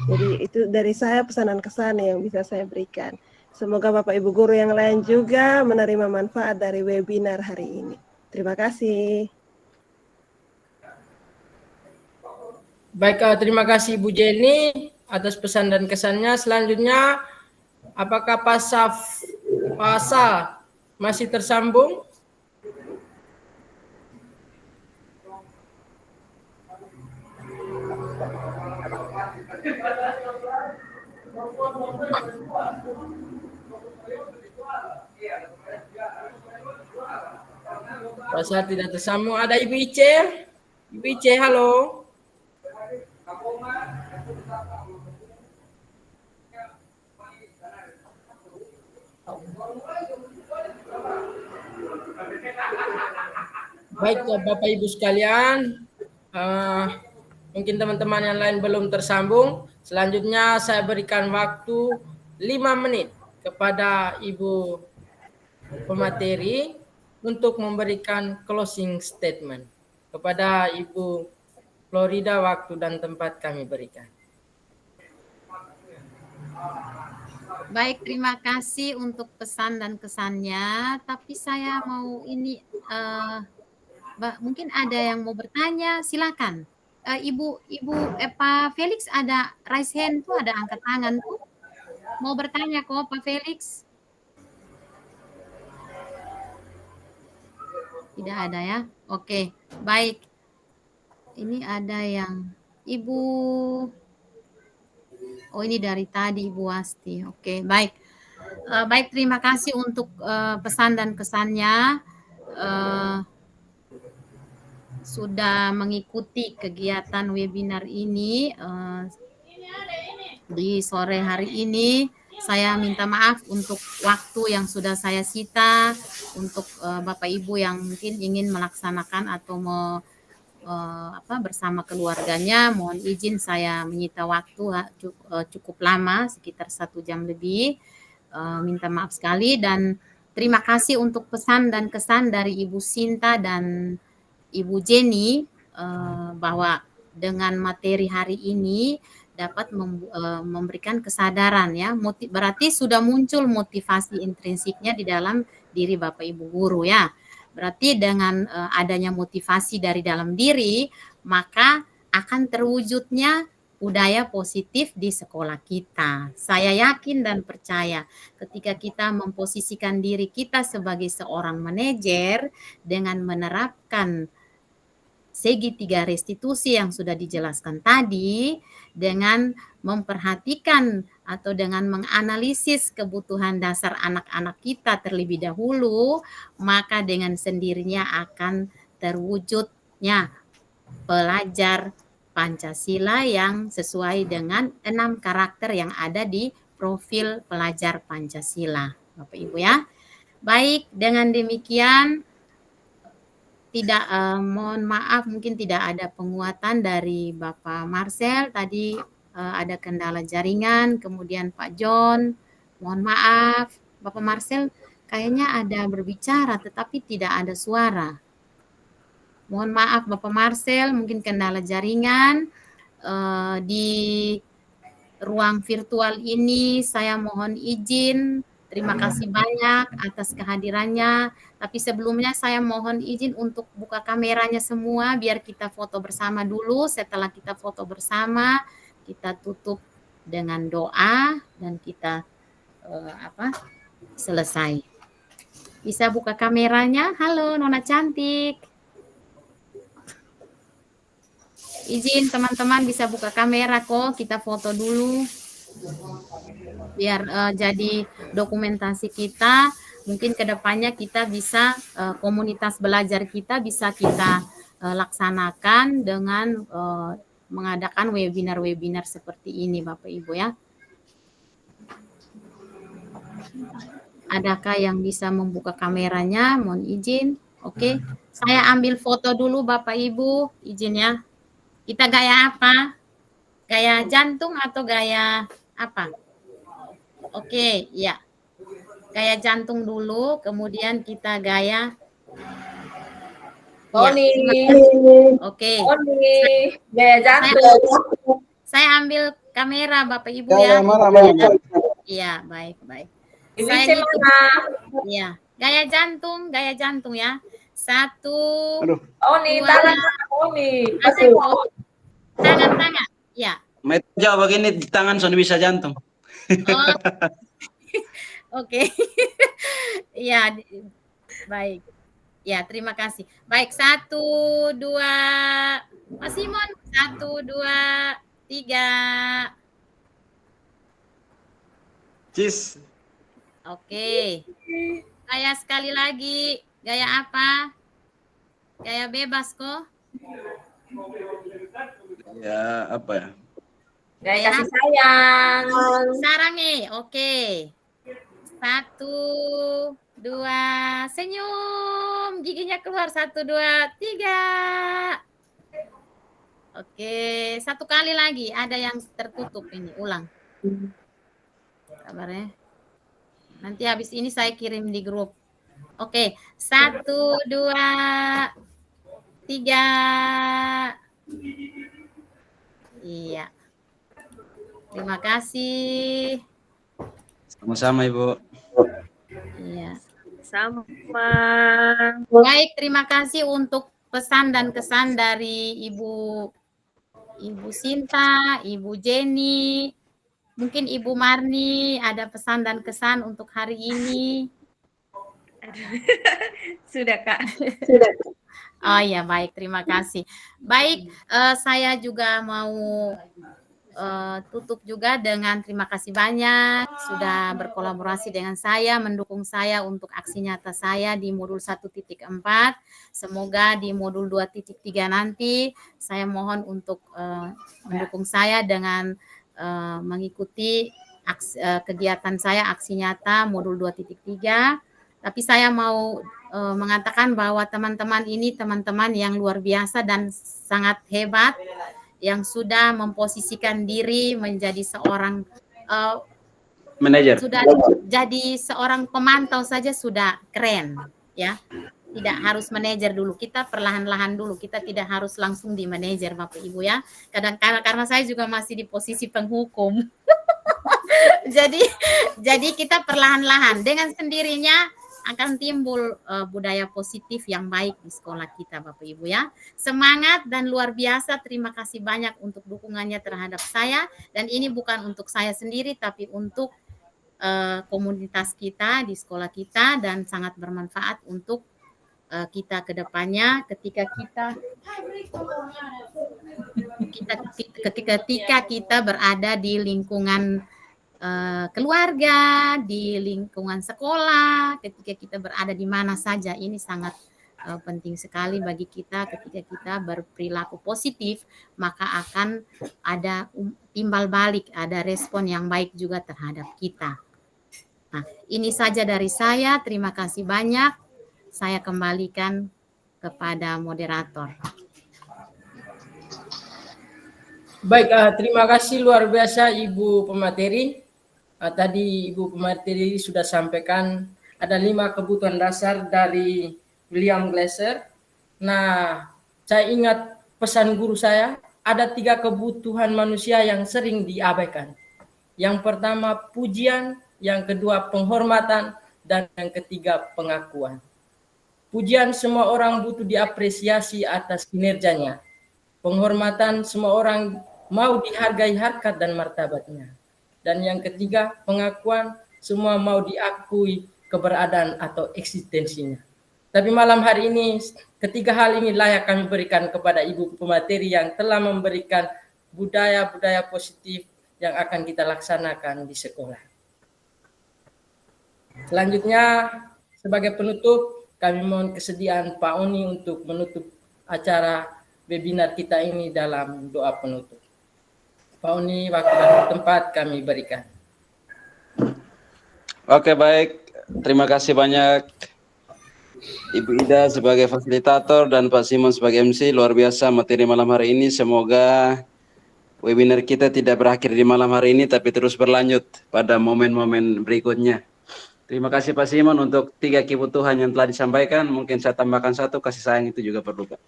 Jadi itu dari saya pesanan kesan yang bisa saya berikan. Semoga Bapak Ibu guru yang lain juga menerima manfaat dari webinar hari ini. Terima kasih. Baik, terima kasih Bu Jenny atas pesan dan kesannya. Selanjutnya, apakah Pak Sa masih tersambung? Pasal tidak tersambung. Ada Ibu Ice. Ibu Ice, halo. Baik, Bapak Ibu sekalian, mungkin teman-teman yang lain belum tersambung. Selanjutnya saya berikan waktu 5 menit kepada Ibu pemateri untuk memberikan closing statement. Kepada Ibu Florida, waktu dan tempat kami berikan. Baik, terima kasih untuk pesan dan kesannya. Tapi saya mau ini, mungkin ada yang mau bertanya, silakan. Ibu Pak Felix ada raise hand tuh, ada angkat tangan tuh. Mau bertanya kok Pak Felix? Tidak ada ya? Oke, baik. Ini ada yang Ibu, oh ini dari tadi Ibu Wasti. Oke, baik. Baik, terima kasih untuk pesan dan kesannya. Sudah mengikuti kegiatan webinar ini di sore hari ini. Saya minta maaf untuk waktu yang sudah saya sita untuk Bapak Ibu yang mungkin ingin melaksanakan atau bersama keluarganya. Mohon izin saya menyita waktu cukup lama, sekitar 1 jam lebih. Minta maaf sekali dan terima kasih untuk pesan dan kesan dari Ibu Sinta dan Ibu Jenny bahwa dengan materi hari ini dapat memberikan kesadaran ya. Berarti sudah muncul motivasi intrinsiknya di dalam diri Bapak Ibu guru ya. Berarti dengan adanya motivasi dari dalam diri, maka akan terwujudnya budaya positif di sekolah kita. Saya yakin dan percaya ketika kita memposisikan diri kita sebagai seorang manajer dengan menerapkan segitiga restitusi yang sudah dijelaskan tadi, dengan memperhatikan atau dengan menganalisis kebutuhan dasar anak-anak kita terlebih dahulu, maka dengan sendirinya akan terwujudnya pelajar Pancasila yang sesuai dengan 6 karakter yang ada di profil pelajar Pancasila, Bapak Ibu ya. Baik, dengan demikian mohon maaf mungkin tidak ada penguatan dari Bapak Marcel. Tadi ada kendala jaringan, kemudian Pak John, mohon maaf. Bapak Marcel kayaknya ada berbicara tetapi tidak ada suara. Mohon maaf Bapak Marcel, mungkin kendala jaringan. Di ruang virtual ini saya mohon izin. Terima kasih banyak atas kehadirannya. Tapi sebelumnya saya mohon izin untuk buka kameranya semua biar kita foto bersama dulu. Setelah kita foto bersama, kita tutup dengan doa dan kita selesai. Bisa buka kameranya? Halo Nona cantik. Izin teman-teman bisa buka kamera kok, kita foto dulu. Biar jadi dokumentasi kita, mungkin kedepannya kita bisa komunitas belajar kita bisa kita laksanakan dengan mengadakan webinar-webinar seperti ini Bapak Ibu ya. Adakah yang bisa membuka kameranya? Mohon izin. Oke, saya ambil foto dulu Bapak Ibu, izin ya. Kita gaya apa? Gaya jantung atau gaya apa? Oke, ya. Gaya jantung dulu, kemudian kita gaya Tony. Ya. Oke. Tony, gaya jantung. Saya ambil kamera Bapak Ibu Ya, ya. mana. Iya, baik. Saya Indonesia hitung. mana? Ya, gaya jantung ya. 1, Oh nih, 2, tangan oh nih. ada kok. Tangan. Ya. Met jawab begini di tangan sudah bisa jantung. Oh, oke. Ya, baik. Ya, terima kasih. Baik, 1, 2, Pak Simon. 1, 2, 3. Cis. Oke. Gaya sekali lagi. Gaya apa? Gaya bebas kok. Ya, apa ya? Gaya kasih sayang. Sarange. Oke. 1, 2, senyum. Giginya keluar. 1, 2, 3. Oke. 1 kali lagi. Ada yang tertutup ini. Ulang. Sabar ya. Nanti habis ini saya kirim di grup. Oke. 1, 2, 3. Iya. Terima kasih. Sama-sama, Ibu. Iya. Sama. Baik, terima kasih untuk pesan dan kesan dari Ibu Sinta, Ibu Jenny, mungkin Ibu Marni ada pesan dan kesan untuk hari ini. Sudah, Kak. Oh ya, baik, terima kasih. Baik, saya juga mau tutup juga dengan terima kasih banyak sudah berkolaborasi dengan saya, mendukung saya untuk aksi nyata saya di modul 1.4. Semoga di modul 2.3 nanti saya mohon untuk mendukung saya dengan mengikuti kegiatan saya aksi nyata modul 2.3. Tapi saya mau mengatakan bahwa teman-teman ini teman-teman yang luar biasa dan sangat hebat, yang sudah memposisikan diri menjadi seorang manajer. Sudah jadi seorang pemantau saja sudah keren, ya. Tidak harus manajer dulu, kita perlahan-lahan dulu, kita tidak harus langsung di manajer, Bapak Ibu ya. Kadang-kadang karena saya juga masih di posisi penghukum. jadi kita perlahan-lahan dengan sendirinya akan timbul budaya positif yang baik di sekolah kita, Bapak Ibu ya. Semangat dan luar biasa, terima kasih banyak untuk dukungannya terhadap saya. Dan ini bukan untuk saya sendiri, tapi untuk komunitas kita di sekolah kita, dan sangat bermanfaat untuk kita ke depannya ketika kita berada di lingkungan keluarga, di lingkungan sekolah, ketika kita berada di mana saja. Ini sangat penting sekali bagi kita. Ketika kita berperilaku positif, maka akan ada timbal balik, ada respon yang baik juga terhadap kita. Nah, ini saja dari saya. Terima kasih banyak. Saya kembalikan kepada moderator. Baik, terima kasih luar biasa Ibu Pemateri. Tadi Ibu Pemateri sudah sampaikan ada 5 kebutuhan dasar dari William Glasser. Nah, saya ingat pesan guru saya, ada 3 kebutuhan manusia yang sering diabaikan. Yang pertama pujian, yang kedua penghormatan, dan yang ketiga pengakuan. Pujian, semua orang butuh diapresiasi atas kinerjanya. Penghormatan, semua orang mau dihargai harkat dan martabatnya. Dan yang ketiga, pengakuan, semua mau diakui keberadaan atau eksistensinya. Tapi malam hari ini, ketiga hal ini layak kami berikan kepada Ibu Pemateri yang telah memberikan budaya-budaya positif yang akan kita laksanakan di sekolah. Selanjutnya, sebagai penutup, kami mohon kesediaan Pak Oni untuk menutup acara webinar kita ini dalam doa penutup. Pak Oni, waktu dan tempat kami berikan. Oke, baik. Terima kasih banyak Ibu Ida sebagai fasilitator dan Pak Simon sebagai MC. Luar biasa materi malam hari ini. Semoga webinar kita tidak berakhir di malam hari ini, tapi terus berlanjut pada momen-momen berikutnya. Terima kasih Pak Simon untuk 3 kebutuhan yang telah disampaikan. Mungkin saya tambahkan 1, kasih sayang itu juga perlu, Pak.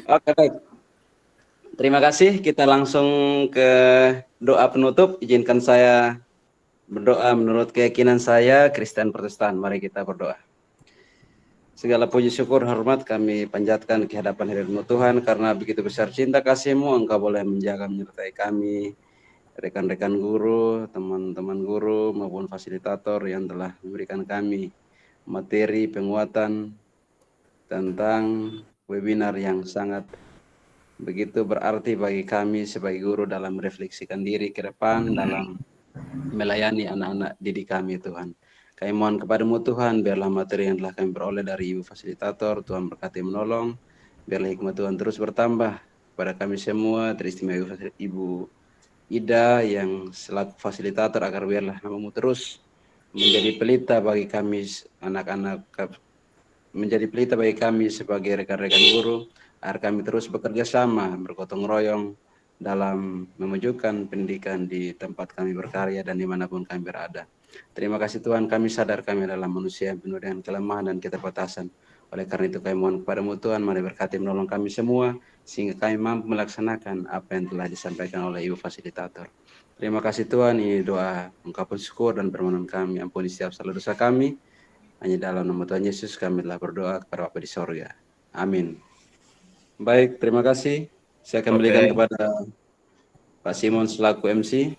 Oke, baik. Terima kasih. Kita langsung ke doa penutup. Izinkan saya berdoa menurut keyakinan saya Kristen Protestan. Mari kita berdoa. Segala puji syukur hormat kami panjatkan ke hadapan hadirat Tuhan, karena begitu besar cinta kasih-Mu, Engkau boleh menjaga menyertai kami, rekan-rekan guru, teman-teman guru maupun fasilitator yang telah memberikan kami materi penguatan tentang webinar yang sangat begitu berarti bagi kami sebagai guru dalam merefleksikan diri ke depan dalam melayani anak-anak didik kami, Tuhan. Kami mohon kepada-Mu Tuhan, biarlah materi yang telah kami peroleh dari Ibu Fasilitator, Tuhan berkati menolong, biarlah hikmat Tuhan terus bertambah kepada kami semua, teristimewa Ibu Ida yang selaku fasilitator, agar biarlah nama-Mu terus menjadi pelita bagi kami anak-anak, menjadi pelita bagi kami sebagai rekan-rekan guru, agar kami terus bekerja sama, bergotong royong dalam memajukan pendidikan di tempat kami berkarya dan dimanapun kami berada. Terima kasih Tuhan, kami sadar kami adalah manusia yang penuh dengan kelemahan dan keterbatasan. Oleh karena itu kami mohon kepada-Mu Tuhan, mari berkati menolong kami semua, sehingga kami mampu melaksanakan apa yang telah disampaikan oleh Ibu Fasilitator. Terima kasih Tuhan, ini doa ungkapan syukur dan permohonan kami, ampuni setiap salah dosa kami. Hanya dalam nama Tuhan Yesus kami telah berdoa kepada Bapa di sorga. Amin. Baik, terima kasih. Saya akan berikan kepada Pak Simon selaku MC.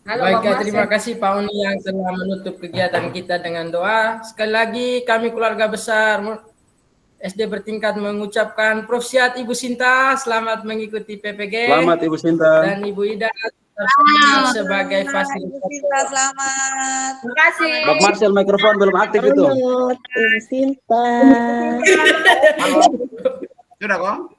Halo, baik, terima kasih Pak Oni yang telah menutup kegiatan kita dengan doa. Sekali lagi kami keluarga besar SD bertingkat mengucapkan Profsiat Ibu Sinta, selamat mengikuti PPG. Selamat Ibu Sinta. Dan Ibu Ida sebagai fasilitator. Selamat. Terima kasih. Bang Marcel, mikrofon belum aktif itu. Ibu Sinta. Sudah kok?